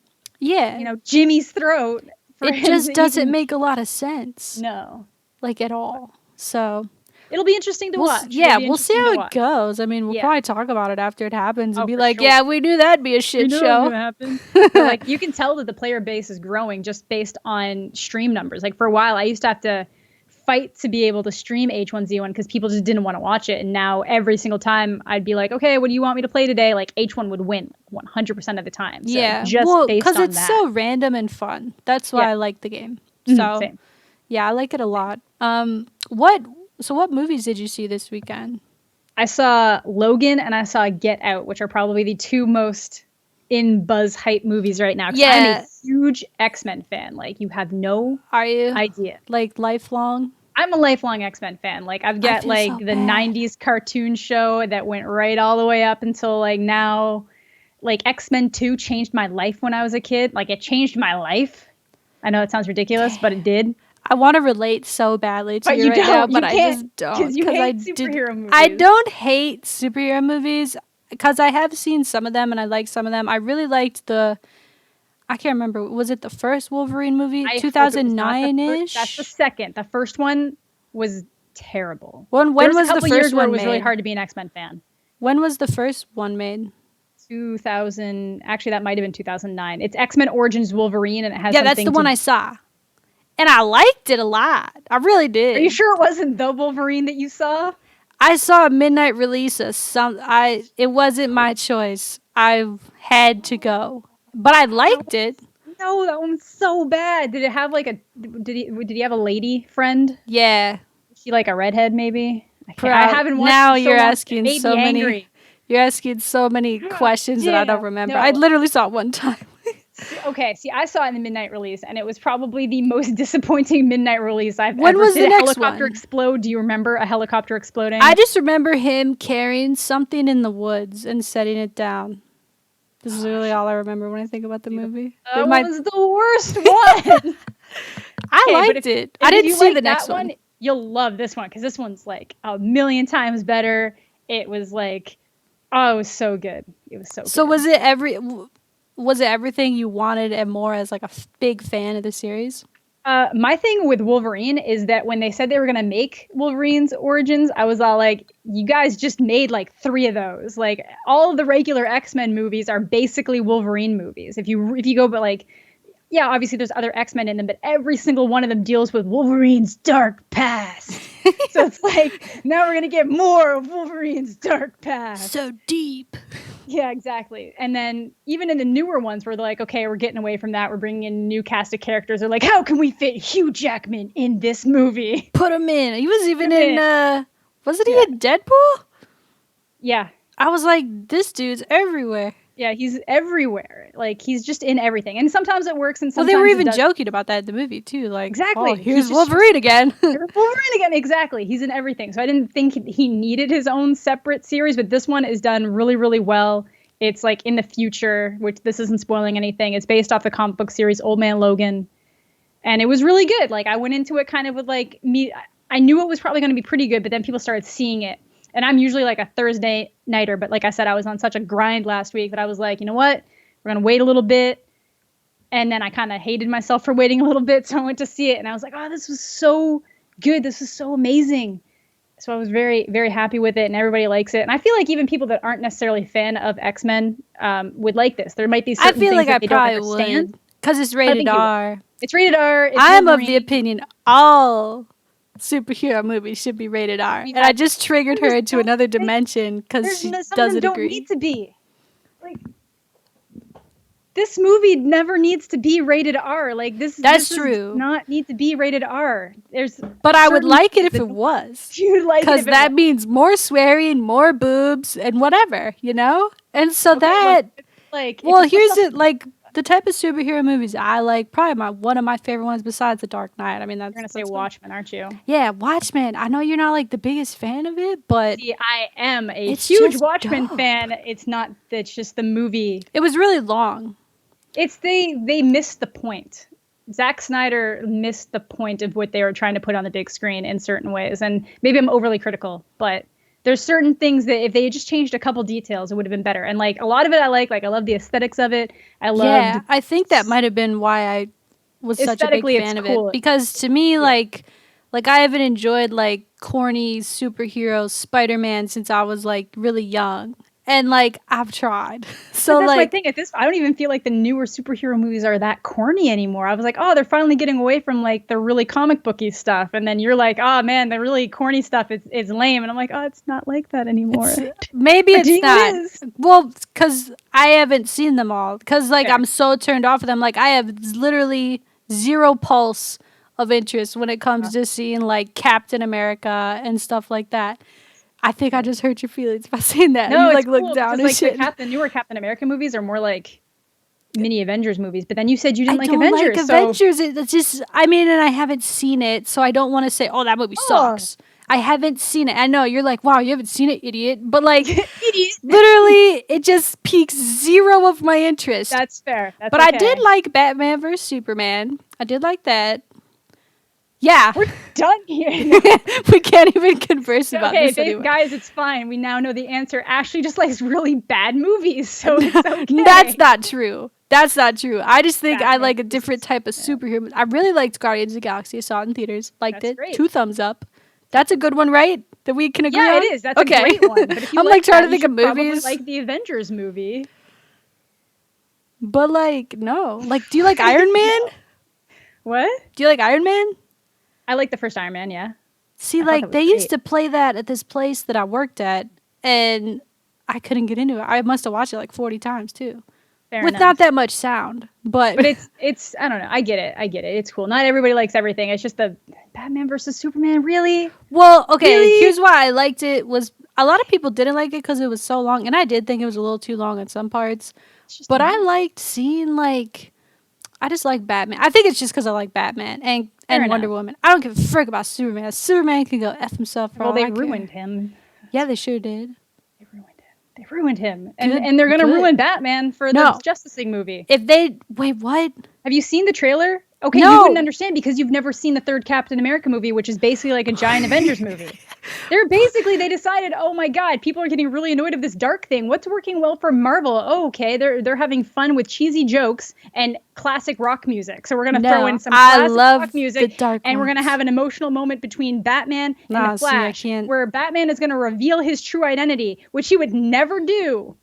Jimmy's throat. It just doesn't make a lot of sense. No, like at all. So. It'll be interesting to watch. Yeah, we'll see how it goes. I mean, we'll probably talk about it after it happens and be like, sure. yeah, we knew that'd be a shit show. Like, you can tell that the player base is growing just based on stream numbers. Like, for a while, I used to have to fight to be able to stream H1Z1 because people just didn't want to watch it. And now every single time I'd be like, okay, what do you want me to play today? Like, H1 would win 100% of the time. So just based on that. Because it's so random and fun. That's why I like the game. So, same. Yeah, I like it a lot. What movies did you see this weekend? I saw Logan and I saw Get Out, which are probably the two most in buzz hype movies right now. Yeah. I'm a huge X-Men fan. Like, you have no idea. Like, lifelong? I'm a lifelong X-Men fan. Like, I've got, like, the 90s cartoon show that went right all the way up until, like, now. Like, X-Men 2 changed my life when I was a kid. Like, it changed my life. I know it sounds ridiculous, but it did. I want to relate so badly to you right now, but I just don't. Because you hate superhero movies. I don't hate superhero movies because I have seen some of them and I like some of them. I really liked I can't remember. Was it the first Wolverine movie? 2009-ish? That's the second. The first one was terrible. When was the first one made? Where it was really hard to be an X-Men fan. When was the first one made? 2000. Actually, that might have been 2009. It's X-Men Origins Wolverine, and it has that's the one I saw. And I liked it a lot. I really did. Are you sure it wasn't the Wolverine that you saw? I saw a midnight release of it wasn't my choice. I had to go. But I liked it. No, that one's so bad. Did it have like did he have a lady friend? Yeah. Was she like a redhead maybe? I haven't watched now it so you're long, asking so many angry. You're asking so many questions that I don't remember. No. I literally saw it one time. Okay, see, I saw it in the midnight release, and it was probably the most disappointing midnight release I've ever. When was the next helicopter one? Explode? Do you remember a helicopter exploding? I just remember him carrying something in the woods and setting it down. This is really all I remember when I think about the movie. That was the worst one. I liked it. I didn't see the next one. You'll love this one because this one's like a million times better. It was like, oh, it was so good. It was so good. So was it everything you wanted and more as like a big fan of the series? My thing with Wolverine is that when they said they were going to make Wolverine's Origins, I was all like, you guys just made like 3 of those. Like all of the regular X-Men movies are basically Wolverine movies. If you go, but like, yeah, obviously there's other X-Men in them, but every single one of them deals with Wolverine's dark past. So it's like, now we're going to get more of Wolverine's dark past. So deep. Yeah, exactly. And then even in the newer ones where they're like, okay, we're getting away from that. We're bringing in a new cast of characters. They're like, how can we fit Hugh Jackman in this movie? Put him in. He was even in, wasn't he in Deadpool? Yeah. I was like, this dude's everywhere. Yeah, he's everywhere. Like, he's just in everything. And sometimes it works and sometimes they were even joking about that in the movie, too. Like, exactly. Oh, here's Wolverine again. Here's Wolverine again, exactly. He's in everything. So I didn't think he needed his own separate series, but this one is done really, really well. It's like in the future, which this isn't spoiling anything. It's based off the comic book series Old Man Logan. And it was really good. Like, I went into it kind of with like I knew it was probably going to be pretty good, but then people started seeing it. And I'm usually like a Thursday nighter, but like I said, I was on such a grind last week that I was like, you know what? We're going to wait a little bit. And then I kind of hated myself for waiting a little bit. So I went to see it and I was like, oh, this was so good. This was so amazing. So I was very, very happy with it, and everybody likes it. And I feel like even people that aren't necessarily a fan of X-Men would like this. There might be I certain feel things like that I they don't probably understand. would because it's I rated think you would. R. It's rated R. It's I'm of the Wolverine. opinion all superhero movies should be rated R. And I just triggered her into another dimension because she Some of them doesn't don't agree. need to be. Like, this movie never needs to be rated R. Like That's this true. Does not need to be rated R. But I would certain like it things if that it was. You'd like it Because if it that was. means more swearing, more boobs, and whatever, you know? And so Okay, that, look, like, well, if it's here's something- it, like, the type of superhero movies I like, probably one of my favorite ones besides The Dark Knight. I mean, You're gonna say that's Watchmen, aren't you? Yeah, Watchmen. I know you're not, like, the biggest fan of it, but See, I am a It's huge just Watchmen dope. fan. It's just the movie. it was really long. It's they missed the point. Zack Snyder missed the point of what they were trying to put on the big screen in certain ways. And maybe I'm overly critical, but there's certain things that if they had just changed a couple details, it would have been better. And like a lot of it I like I love the aesthetics of it. I loved Yeah, I think that might have been why I was such a big Aesthetically, it's fan of cool. it. Because to me, like I haven't enjoyed like corny superhero Spider-Man since I was like really young. And like I've tried. So But that's my like thing. I don't even feel like the newer superhero movies are that corny anymore. I was like, oh, they're finally getting away from like the really comic booky stuff. And then you're like, oh man, the really corny stuff is lame. And I'm like, oh, it's not like that anymore. maybe But it's it not. is. Well, because I haven't seen them all. Because like Fair. I'm so turned off of them. Like I have literally zero pulse of interest when it comes to seeing like Captain America and stuff like that. I think I just hurt your feelings by saying that. No, You it's like look cool down because and like shit. the newer Captain America movies are more like mini Avengers movies. But then you said you didn't I like don't Avengers. like so Avengers. It's just, I mean, and I haven't seen it, so I don't want to say, oh, that movie sucks. I haven't seen it. I know you're like, wow, you haven't seen it, idiot. But like, idiot. literally, it just piques zero of my interest. That's fair. That's but okay. I did like Batman vs Superman. I did like that. Yeah, We're done here. we can't even converse about Okay, this anymore. guys, it's fine. We now know the answer. Ashley just likes really bad movies, so it's okay. That's not true. That's not true. I just think I Batman like a vs. different type of superhero. I really liked Guardians of the Galaxy. I saw it in theaters. Liked That's it. great. 2 thumbs up. That's a good one, right? That we can agree Yeah, on? it is. That's okay. a great one. But if you I'm like like trying to that, think you of should probably movies. like the Avengers movie. But like, no. Like, do you like Iron Man? What? Do you like Iron Man? I like the first Iron Man, yeah. See, I thought like, that was they used great. to play that at this place that I worked at, and I couldn't get into it. I must have watched it like 40 times, too. Fair With enough. not that much sound. But it's I don't know. I get it. It's cool. Not everybody likes everything. It's just the Batman versus Superman, really? well, okay, Really? here's why I liked it was a lot of people didn't like it because it was so long, and I did think it was a little too long in some parts. It's just But I annoying. liked seeing like, I just like Batman. I think it's just because I like Batman and Fair Wonder enough. Woman. I don't give a frick about Superman. Superman can go f himself. For Well, all they I care. ruined him. Yeah, they sure did. They ruined him. And Good- and they're gonna good. ruin Batman for No. the Justice League movie. If they wait, what? Have you seen the trailer? Okay, No. you wouldn't understand because you've never seen the third Captain America movie, which is basically like a giant Avengers movie. They decided, oh my god, people are getting really annoyed of this dark thing. What's working well for Marvel? Oh, okay, they're having fun with cheesy jokes and classic rock music. So we're gonna throw in some I classic love rock music, the dark and we're gonna ones. have an emotional moment between Batman and Nah, the see, I Flash, can't- where Batman is gonna reveal his true identity, which he would never do.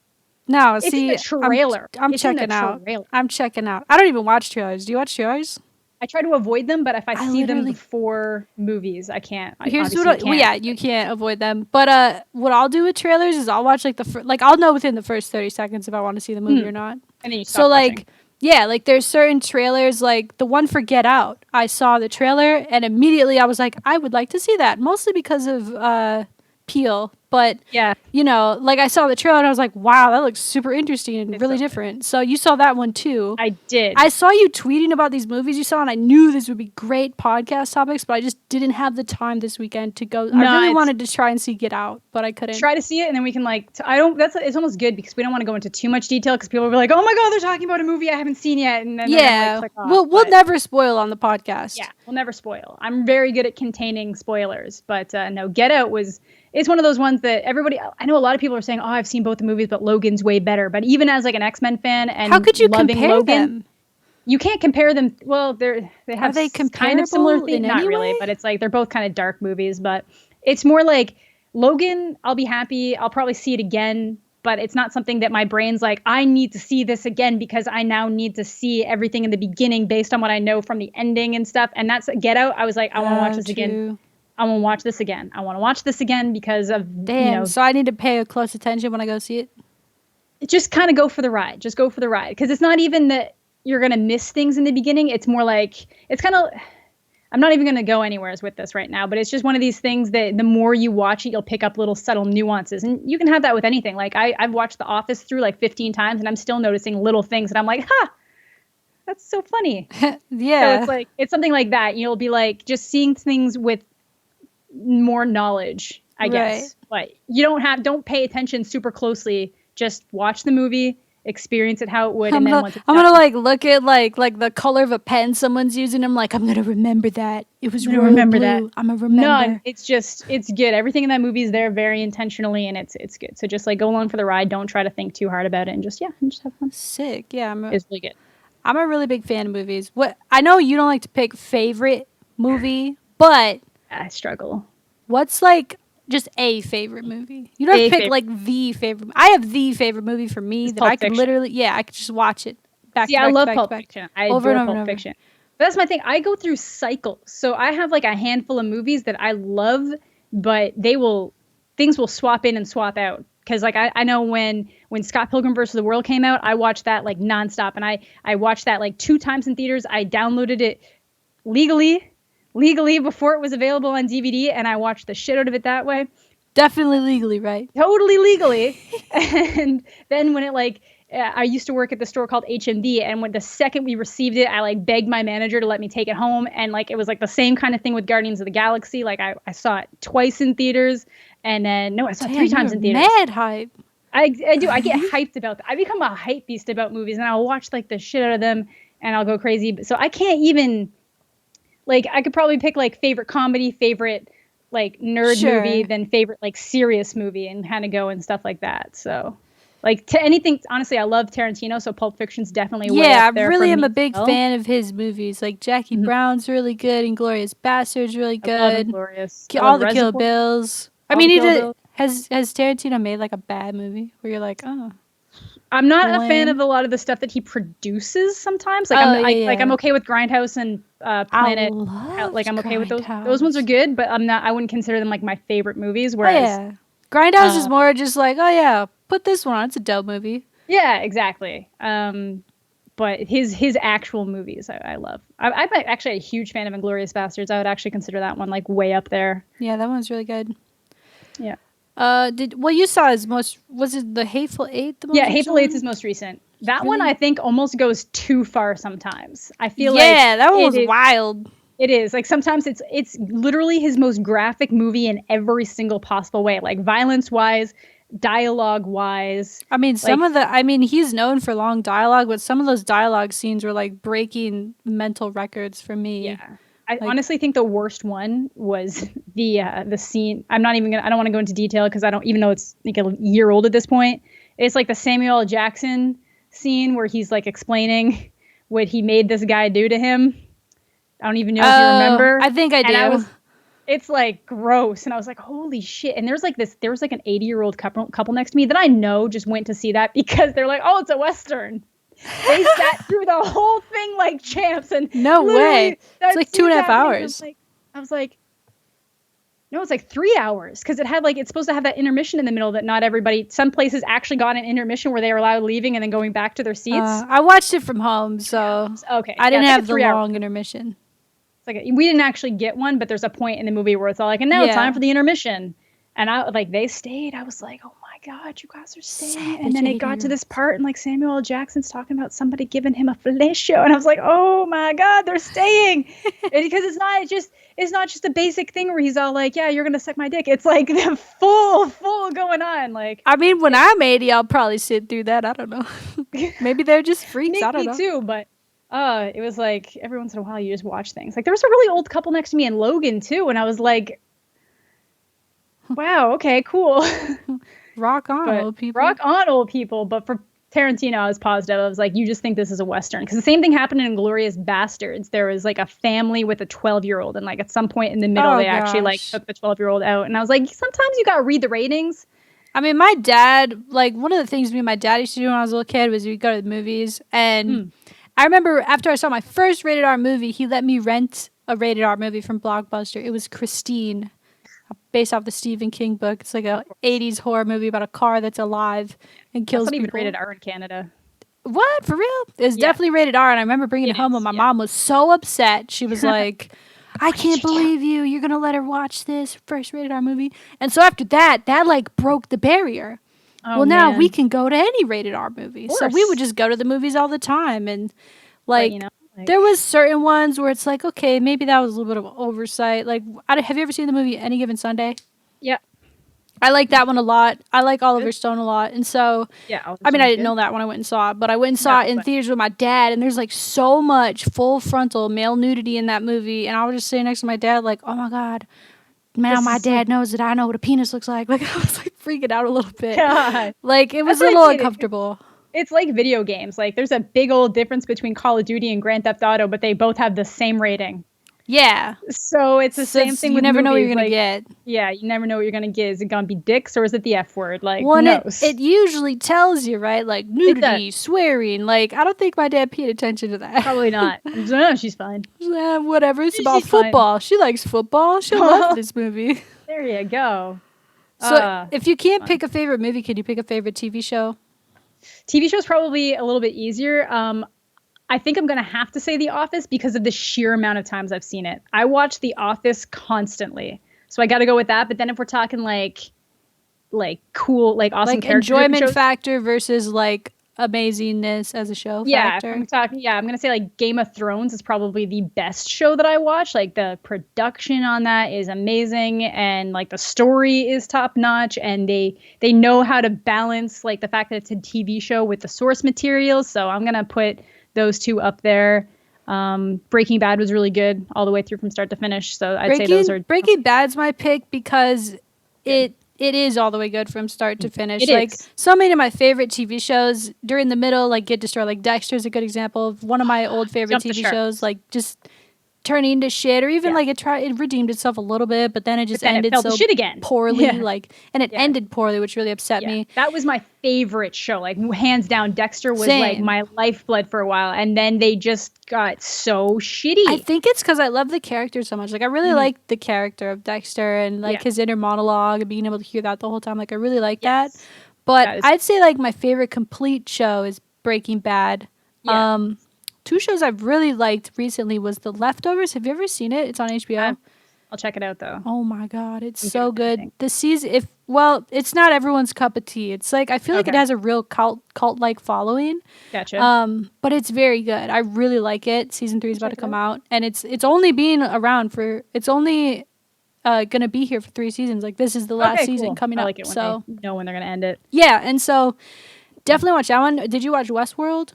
No, It's see, in the trailer. I'm It's in the checking out. trailer. I'm checking out. I don't even watch trailers. Do you watch trailers? I try to avoid them, but if I I see them literally- before movies, I can't. Here's obviously what. Well, can't. yeah, you can't avoid them. But what I'll do with trailers is I'll watch like like I'll know within the first 30 seconds if I want to see the movie or not. And then you So stop like, watching. yeah, like there's certain trailers like the one for Get Out. I saw the trailer and immediately I was like, I would like to see that, mostly because of Peel. But Yeah. you know, like I saw the trailer and I was like, wow, that looks super interesting and really so different. So you saw that one too. I did. I saw you tweeting about these movies you saw, and I knew this would be great podcast topics, but I just didn't have the time this weekend to go. I really it's- wanted to try and see Get Out, but I couldn't. Try to see it, and then we can like. I don't. It's almost good because we don't want to go into too much detail because people will be like, "Oh my god, they're talking about a movie I haven't seen yet," and then they're gonna, Yeah, like, click off, we'll but- never spoil on the podcast. Yeah, we'll never spoil. I'm very good at containing spoilers, but no, Get Out was. It's one of those ones that everybody. I know a lot of people are saying, "Oh, I've seen both the movies, but Logan's way better." But even as like an X-Men fan and How could you loving compare Logan, them? you can't compare them. Well, they have they kind of similar comparable themes. in Not any really, way? but it's like they're both kind of dark movies. But It's more like Logan, I'll be happy. I'll probably see it again, but it's not something that my brain's like, I need to see this again because I now need to see everything in the beginning based on what I know from the ending and stuff. And that's Get Out. I was like, I want to watch this again. I want to watch this again. I want to watch this again because of, Damn, so I need to pay close attention when I go see it? Just kind of go for the ride. Just go for the ride. Because it's not even that you're going to miss things in the beginning. It's more like, it's kind of, I'm not even going to go anywhere with this right now, but it's just one of these things that the more you watch it, you'll pick up little subtle nuances. And you can have that with anything. Like I've watched The Office through like 15 times and I'm still noticing little things. And I'm like, that's so funny. Yeah. So it's like, it's something like that. You'll be like just seeing things with more knowledge, I guess. But you don't pay attention super closely. Just watch the movie, experience it how it would, and then once it's I'm gonna like look at like the color of a pen someone's using. I'm like, I'm gonna remember that. It was royal blue. That. I'm gonna remember. No, it's good. Everything in that movie is there very intentionally, and it's good. So just like go along for the ride. Don't try to think too hard about it, and just have fun. Sick. Yeah, it's really good. I'm a really big fan of movies. What I know you don't like to pick favorite movie, but I struggle. What's like just a favorite movie? You don't have to pick like the favorite. I have the favorite movie for me that I could literally, I could just watch it back to back. I love back Pulp to back. Fiction. I adore Pulp Fiction. But that's my thing. I go through cycles. So I have like a handful of movies that I love, but things will swap in and swap out. Because like I know when Scott Pilgrim vs. the World came out, I watched that like nonstop, and I watched that like 2 times in theaters. I downloaded it legally before it was available on DVD, and I watched the shit out of it that way. Definitely legally, right? Totally legally. And then when it I used to work at the store called HMD, and when the second we received it, I like begged my manager to let me take it home, and like it was like the same kind of thing with Guardians of the Galaxy. Like I saw it twice in theaters, and then I saw it 3 times in theaters. Mad hype. I do. I get hyped about that. I become a hype beast about movies, and I'll watch like the shit out of them, and I'll go crazy. So I can't even. Like, I could probably pick, like, favorite comedy, favorite, like, nerd movie, then favorite, like, serious movie and kind of go and stuff like that. So, like, to anything, honestly, I love Tarantino, so Pulp Fiction's definitely way up there. Yeah, I really am a big fan of his movies. Like, Jackie Brown's really good, Inglourious Bastard's really good. I love Inglourious. All the Kill Bills. I mean, has Tarantino made, like, a bad movie where you're like, oh. I'm not a fan of a lot of the stuff that he produces sometimes. Like, I'm okay with Grindhouse and Planet. Like, I'm okay with those. Those ones are good, but I wouldn't consider them like my favorite movies. Whereas Grindhouse is more just like, oh yeah, put this one on. It's a dope movie. Yeah, exactly. But his actual movies, I love. I'm actually a huge fan of Inglourious Bastards. I would actually consider that one like way up there. Yeah, that one's really good. Yeah. You saw was it The Hateful Eight? Hateful Eight's his most recent. That one I think almost goes too far sometimes. I feel like that one was wild. It is. Like sometimes it's literally his most graphic movie in every single possible way. Like violence wise, dialogue wise. I mean, he's known for long dialogue, but some of those dialogue scenes were like breaking mental records for me. Yeah. I honestly think the worst one was the scene. I don't want to go into detail because I don't even know it's like a year old at this point. It's like the Samuel L. Jackson scene where he's like explaining what he made this guy do to him. I don't even know if you remember. I think I do. It's like gross. And I was like, holy shit. And there was like an 80-year-old couple next to me that I know just went to see that because they're like, oh, it's a Western. They sat through the whole thing like champs, and no way. It's like 2.5 hours. I was like, no, it's like 3 hours because it's supposed to have that intermission in the middle that not everybody. Some places actually got an intermission where they were allowed leaving and then going back to their seats. I watched it from home, so okay. I didn't have the long intermission. It's like we didn't actually get one, but there's a point in the movie where it's all like, and now it's time for the intermission, and they stayed. I was like, oh my God, you guys are staying. And then it got to this part and like Samuel L. Jackson's talking about somebody giving him a fellatio. And I was like, oh my God, they're staying. Because it's not just a basic thing where he's all like, yeah, you're going to suck my dick. It's like the full going on. Like, I mean, when I'm 80, I'll probably sit through that. I don't know. Maybe they're just freaks. I don't know. Me too, but it was like every once in a while you just watch things. Like there was a really old couple next to me in Logan too. And I was like, wow, okay, cool. Rock on, old people. Rock on, old people. But for Tarantino, I was positive. I was like, you just think this is a Western. Because the same thing happened in Inglourious Bastards. There was like a family with a 12-year-old. And like at some point in the middle, Oh, they actually like gosh. took the 12-year-old out. And I was like, sometimes you got to read the ratings. I mean, my dad, like, one of the things me and my dad used to do when I was a little kid was we'd go to the movies. And I remember after I saw my first rated R movie, he let me rent a rated R movie from Blockbuster. It was Christine, based off the Stephen King book. It's like a 80s horror movie about a car that's alive and kills That's not even people. rated R in Canada. What? For real? It's Yeah. definitely rated R. And I remember bringing it home, and my mom was so upset. She was like, I can't believe you. You're going to let her watch this first rated R movie. And so after that, like broke the barrier. Oh, well, now man. we can go to any rated R movie. So we would just go to the movies all the time. And like, But, you know, like, there was certain ones where it's like, okay, maybe that was a little bit of oversight. Like, have you ever seen the movie Any Given Sunday? yeah. I like that one a lot. I like Oliver Stone a lot. And so, Yeah. I mean, I didn't know that when I went and saw it, but I went and saw it in theaters with my dad, and there's like so much full frontal male nudity in that movie. And I was just sitting next to my dad, like, oh my God, now my dad knows that I know what a penis looks like. Like, I was like freaking out a little bit. God. Like, it was a That's little what I did. uncomfortable. It's like video games. Like there's a big old difference between Call of Duty and Grand Theft Auto, but they both have the same rating. Yeah. So it's the same thing You with never know what you're movies, going to get. Yeah, you never know what you're going to get. Is it going to be dicks or is it the F word? Like, Well, who knows? it usually tells you, right? Like, nudity, swearing. Like, I don't think my dad paid attention to that. Probably not. No, she's fine. Whatever. It's about She's fine. football. She likes football. She'll love this movie. There you go. So, if you can't pick a favorite movie, can you pick a favorite TV show? TV show's probably a little bit easier. I think I'm going to have to say The Office because of the sheer amount of times I've seen it. I watch The Office constantly. So I got to go with that. But then if we're talking like cool, like awesome Like character enjoyment shows, factor versus like amazingness as a show factor. I'm going to say like Game of Thrones is probably the best show that I watch. Like the production on that is amazing and like the story is top notch and they know how to balance like the fact that it's a TV show with the source material. So I'm going to put those two up there. Breaking Bad was really good all the way through from start to finish. So I'd say those are Breaking Bad's my pick because it is all the way good from start to finish. Like so many of my favorite TV shows during the middle like get destroyed. Like Dexter's a good example of one of my old favorite TV shows. Like just turning to shit, or even like it redeemed itself a little bit, but then it just ended so shit again. poorly. Like, and it ended poorly, which really upset me. That was my favorite show. Like hands down, Dexter was like my lifeblood for a while, and then they just got so shitty. I think it's because I love the character so much. Like I really like the character of Dexter and like his inner monologue and being able to hear that the whole time. Like I really like that. But I'd say like my favorite complete show is Breaking Bad. Two shows I've really liked recently was The Leftovers. Have you ever seen it? It's on HBO. I'll check it out though. Oh my God, it's so good. The season, it's not everyone's cup of tea. It's like I feel like it has a real cult-like following. Gotcha. But it's very good. I really like it. Season 3 is about to come out, and it's only been around for gonna be here for 3 seasons. Like this is the last season coming up. I like it when they know when they're gonna end it. Yeah, and so definitely watch that one. Did you watch Westworld?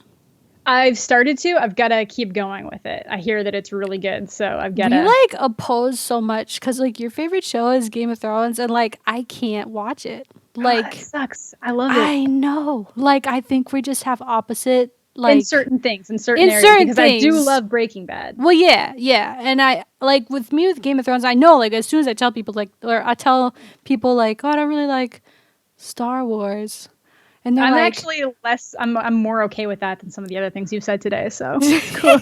I've started to. I've got to keep going with it. I hear that it's really good, so I've got to. We like oppose so much because like your favorite show is Game of Thrones, and like I can't watch it. Like it sucks. I love it. I know. Like I think we just have opposite. Like in certain things, in certain areas, because I do love Breaking Bad. Well, yeah, and I like with Game of Thrones. I know, like as soon as I tell people, like, or I tell people, like, oh, I don't really like Star Wars. And I'm like, actually less. I'm more okay with that than some of the other things you've said today. So, cool.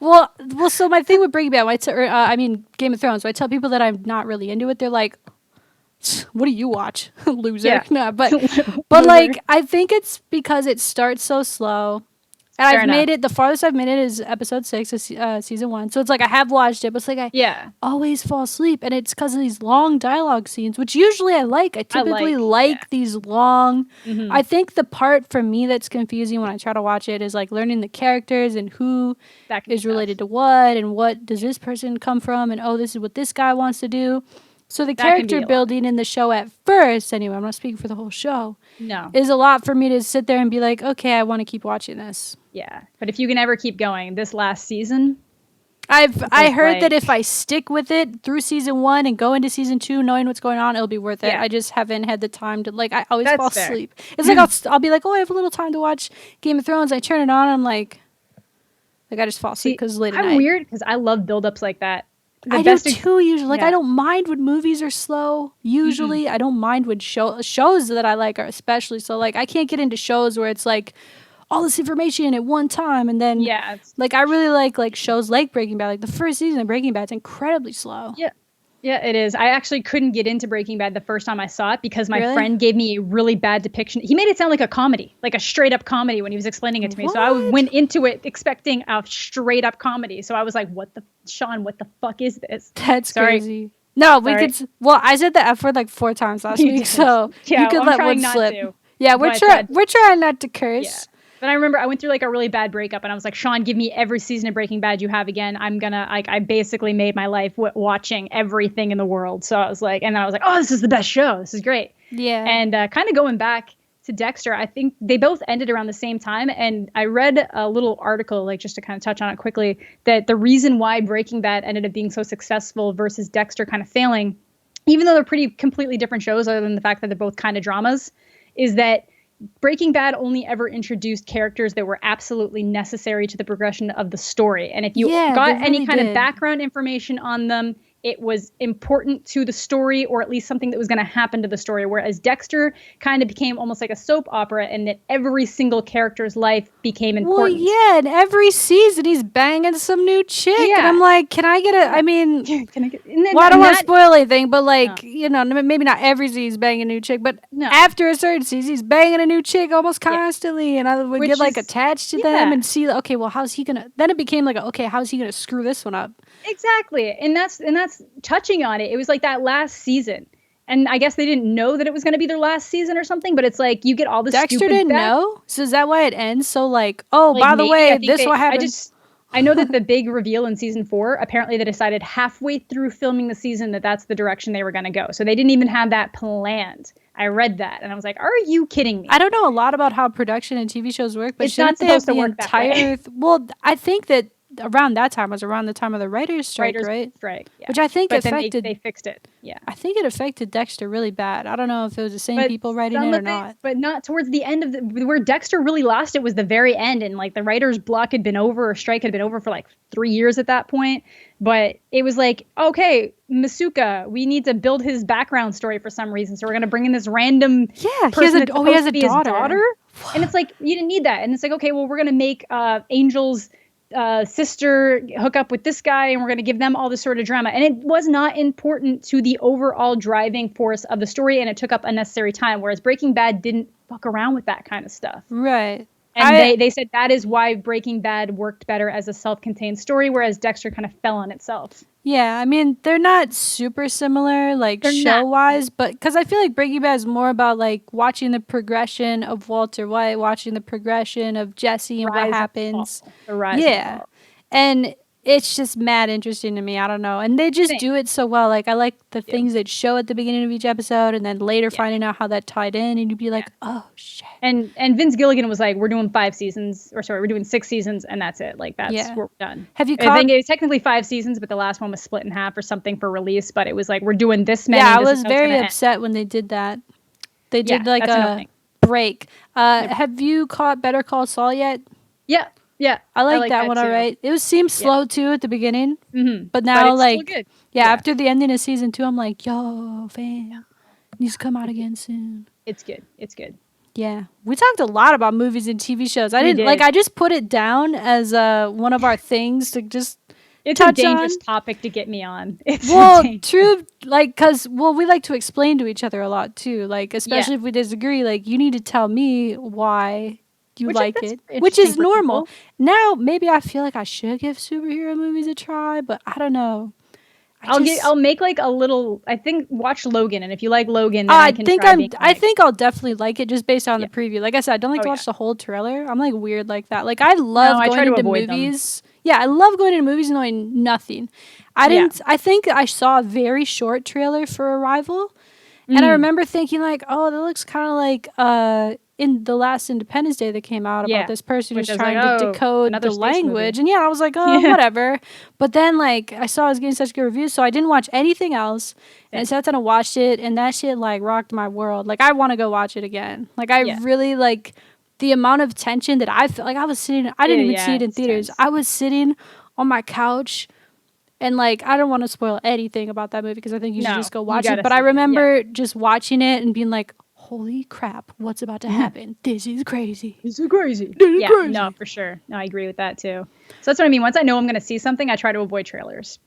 well. So my thing with Breaking Bad, Game of Thrones. So I tell people that I'm not really into it. They're like, "What do you watch, loser?" Yeah. No, but like I think it's because it starts so slow. And I've made it, the farthest I've made it is episode 6 of season 1. So it's like I have watched it, but it's like I always fall asleep. And it's because of these long dialogue scenes, which usually I like. I typically like these long. Mm-hmm. I think the part for me that's confusing when I try to watch it is like learning the characters and who is related to what and what does this person come from. And oh, this is what this guy wants to do. So the character building in the show at first, anyway, I'm not speaking for the whole show, is a lot for me to sit there and be like, okay, I want to keep watching this. Yeah, but if you can ever keep going, this last season, I heard that if I stick with it through season 1 and go into season 2 knowing what's going on, it'll be worth it. I just haven't had the time to, like, I always fall asleep. It's like I'll be like, oh, I have a little time to watch Game of Thrones. I turn it on, and I'm like I just fall asleep because late at night. I'm weird because I love buildups like that. I do too usually. Like, I don't mind when movies are slow. Usually, I don't mind when shows that I like are especially so. Like, I can't get into shows where it's like all this information at one time, and then like I really like shows like Breaking Bad. Like the first season of Breaking Bad's incredibly slow. Yeah, it is. I actually couldn't get into Breaking Bad the first time I saw it because my friend gave me a really bad depiction. He made it sound like a comedy, like a straight up comedy when he was explaining it to me. So I went into it expecting a straight up comedy. So I was like, Sean, what the fuck is this? That's crazy. No, we could. Well, I said the F word like 4 times last week, so you could let one slip. Yeah, we're trying not to curse. Yeah. But I remember I went through like a really bad breakup, and I was like, Sean, give me every season of Breaking Bad you have again. I'm gonna I basically made my life watching everything in the world. So I was like, oh, this is the best show. This is great. Yeah. And kind of going back to Dexter, I think they both ended around the same time. And I read a little article, like just to kind of touch on it quickly, that the reason why Breaking Bad ended up being so successful versus Dexter kind of failing, even though they're pretty completely different shows, other than the fact that they're both kind of dramas, is that Breaking Bad only ever introduced characters that were absolutely necessary to the progression of the story. And if you got any kind of background information on them, it was important to the story, or at least something that was going to happen to the story. Whereas Dexter kind of became almost like a soap opera, and that every single character's life became important. Well, yeah, and every season he's banging some new chick. Yeah. And I'm like, can I get I mean, well, I don't want to spoil anything, but like, you know, maybe not every season he's banging a new chick, but after a certain season he's banging a new chick almost constantly. And I would get like attached to them and see, okay, well, how's he going to, then it became like, okay, how's he going to screw this one up? Exactly. And that's touching on it. It was like that last season. And I guess they didn't know that it was going to be their last season or something, but it's like you get all this Dexter didn't know? So is that why it ends? So like, oh, like by the way, this what happened. I know that the big reveal in season 4, apparently they decided halfway through filming the season that that's the direction they were going to go. So they didn't even have that planned. I read that and I was like, are you kidding me? I don't know a lot about how production and TV shows work, but it's not supposed to work entire that way. Well, I think that around that time was around the time of the writers' strike, right? Yeah. Which I think affected. Then they fixed it. Yeah. I think it affected Dexter really bad. I don't know if it was the same people writing it or not. But not towards the end of where Dexter really lost it was the very end, and like the writers' block had been over, or strike had been over for like 3 years at that point. But it was like, okay, Masuka, we need to build his background story for some reason, so we're gonna bring in this random person. He has a daughter. And it's like, you didn't need that. And it's like, okay, well, we're gonna make Angel's sister hook up with this guy, and we're going to give them all this sort of drama, and it was not important to the overall driving force of the story, and it took up unnecessary time, whereas Breaking Bad didn't fuck around with that kind of stuff, right? And they said that is why Breaking Bad worked better as a self-contained story, whereas Dexter kind of fell on itself. Yeah, I mean, they're not super similar, like, show-wise, but because I feel like Breaking Bad is more about, like, watching the progression of Walter White, watching the progression of Jesse and what happens. The rise and fall. And it's just mad interesting to me. I don't know. And they just do it so well. Like, I like the things that show at the beginning of each episode, and then later finding out how that tied in, and you'd be like, oh, shit. And Vince Gilligan was like, we're doing 6 seasons, and that's it. Like, we're done. Have you I think it was technically 5 seasons, but the last one was split in half or something for release, but it was like, we're doing this many. Yeah, I was very upset when they did that. They did like a break. Have you caught Better Call Saul yet? Yeah. Yeah, I like that one. All right, it seemed slow too at the beginning, but now like after the ending of season 2, I'm like, yo, fam, needs to come out again soon. It's good. It's good. Yeah, we talked a lot about movies and TV shows. I just put it down as one of our things to just. It's a dangerous topic to get me on. True, like, because we like to explain to each other a lot too. Like, especially if we disagree, like, you need to tell me why. Which is normal. People. Now, maybe I feel like I should give superhero movies a try, but I don't know. I'll make like a little. I think watch Logan, and if you like Logan, then I think I'll definitely like it just based on the preview. Like I said, I don't like to watch the whole trailer. I'm like weird like that. Like I love going into movies. Yeah, I love going into movies knowing nothing. I think I saw a very short trailer for Arrival, and I remember thinking like, oh, that looks kind of like in the last Independence Day that came out about this person who's trying to decode the language. And I was like, oh, whatever. But then like I saw it was getting such good reviews, so I didn't watch anything else. And I sat down and watched it, and that shit like rocked my world. Like I want to go watch it again. Like I really like the amount of tension that I felt. Like I was sitting, I didn't even see it in theaters. I was sitting on my couch. And, like, I don't want to spoil anything about that movie because I think you should just go watch it. But I remember just watching it and being like, holy crap, what's about to happen? This is crazy. This is crazy. No, for sure. No, I agree with that, too. So that's what I mean. Once I know I'm going to see something, I try to avoid trailers.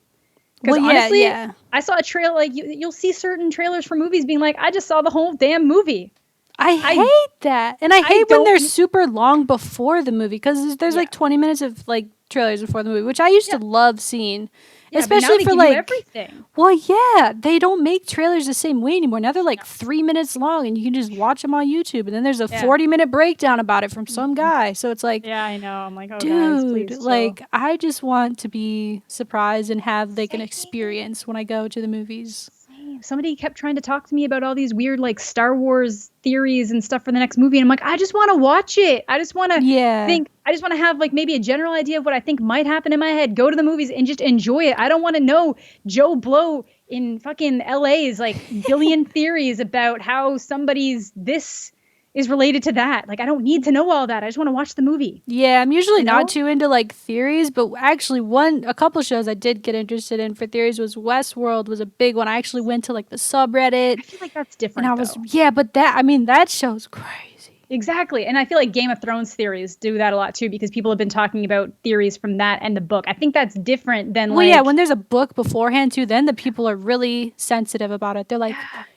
Because honestly, I saw a trailer, like, you'll see certain trailers for movies being like, I just saw the whole damn movie. I hate that. And I hate when they're super long before the movie because there's like 20 minutes of, like, trailers before the movie, which I used to love seeing. Yeah, especially for like everything. Well, yeah, they don't make trailers the same way anymore. Now they're like 3 minutes long, and you can just watch them on YouTube. And then there's a 40-minute breakdown about it from some guy. So it's like, I know. I'm like, oh, dude, guys, please like I just want to be surprised and have like an experience when I go to the movies. Somebody kept trying to talk to me about all these weird like Star Wars theories and stuff for the next movie, and I'm like, I just want to watch it. I just want to think. I just want to have like maybe a general idea of what I think might happen in my head. Go to the movies and just enjoy it. I don't want to know Joe Blow in fucking LA's like billion theories about how somebody's this is related to that. Like, I don't need to know all that. I just want to watch the movie. Yeah, I'm usually not too into like theories, but actually a couple shows I did get interested in for theories was Westworld was a big one. I actually went to like the subreddit. I feel like that's different. And I was but that show's crazy. Exactly. And I feel like Game of Thrones theories do that a lot too, because people have been talking about theories from that and the book. I think that's different than when there's a book beforehand too, then the people are really sensitive about it. They're like,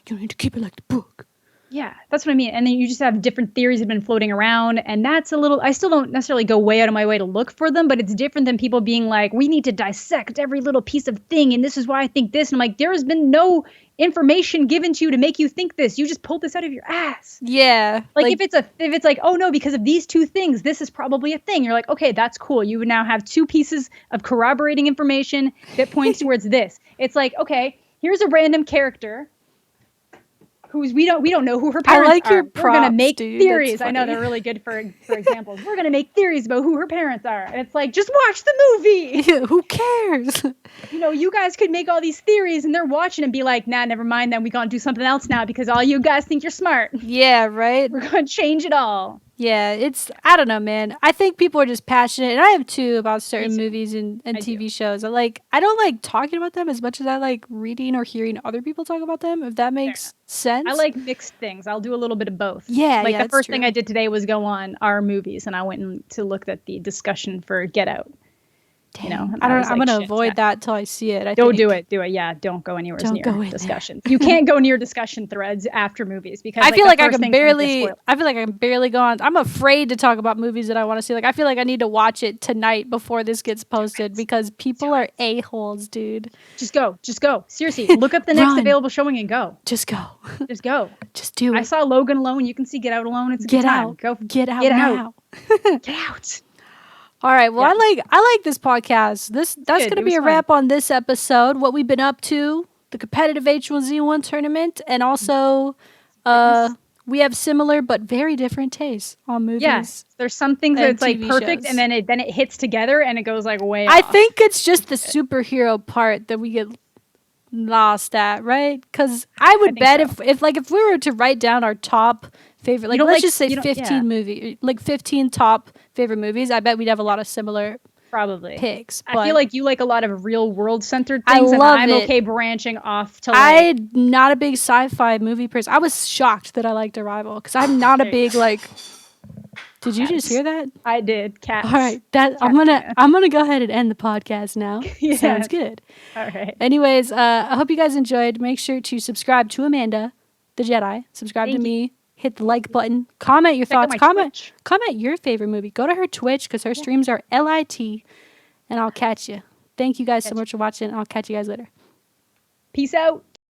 you need to keep it like the book. Yeah, that's what I mean. And then you just have different theories that have been floating around. And that's I still don't necessarily go way out of my way to look for them, but it's different than people being like, we need to dissect every little piece of thing. And this is why I think this. And I'm like, there has been no information given to you to make you think this. You just pulled this out of your ass. Yeah. Like if it's like, oh no, because of these two things, this is probably a thing. You're like, okay, that's cool. You would now have two pieces of corroborating information that points towards this. It's like, okay, here's a random character who's we don't know who her parents are. I like your props, we're gonna make dude. theories. I know they're really good for examples. We're gonna make theories about who her parents are, and it's like, just watch the movie. Yeah, who cares? You guys could make all these theories, and they're watching and be like, nah, never mind. Then we gonna do something else now because all you guys think you're smart. Yeah, right. We're gonna change it all. Yeah, I don't know, man. I think people are just passionate, and I am too, about certain movies and TV shows. I don't like talking about them as much as I like reading or hearing other people talk about them, if that makes sense. I like mixed things. I'll do a little bit of both. Yeah, the first thing I did today was go on our movies, and I went to look at the discussion for Get Out. Damn. I'm gonna avoid that till I see it. Don't do it. Yeah, don't go anywhere near discussion. You can't go near discussion threads after movies because I feel like I can barely go on. I'm afraid to talk about movies that I want to see. Like I feel like I need to watch it tonight before this gets posted because people are a-holes, dude. Just go. Seriously, look up the next available showing and go. Just go. Just go. Just do it. I saw Logan alone. You can see Get Out alone. It's a good time. Go. Get out now. Get out. All right. Well, I like this podcast. That's going to be a wrap on this episode. What we've been up to, the competitive H1Z1 tournament, and also we have similar but very different tastes on movies. Yes, there's some things that it's like perfect, shows. And then it hits together and it goes like way off. I think it's just the superhero part that we get lost at, right? Because I would bet if we were to write down our top favorite, like let's just say 15 movie, like 15 top favorite movies, I bet we'd have a lot of similar picks. I feel like you like a lot of real world centered things, and I'm okay branching off to I'm not a big sci-fi movie person. I was shocked that I liked Arrival because I'm not a big like. Did you just hear that? I did. Cats. All right, I'm gonna go ahead and end the podcast now. Yeah. Sounds good. All right. Anyways, I hope you guys enjoyed. Make sure to subscribe to Amanda, the Jedi. Subscribe to me. Hit the like button. Comment your thoughts. Comment your favorite movie. Go to her Twitch because her streams are LIT, and I'll catch you. Thank you guys so much for watching. I'll catch you guys later. Peace out.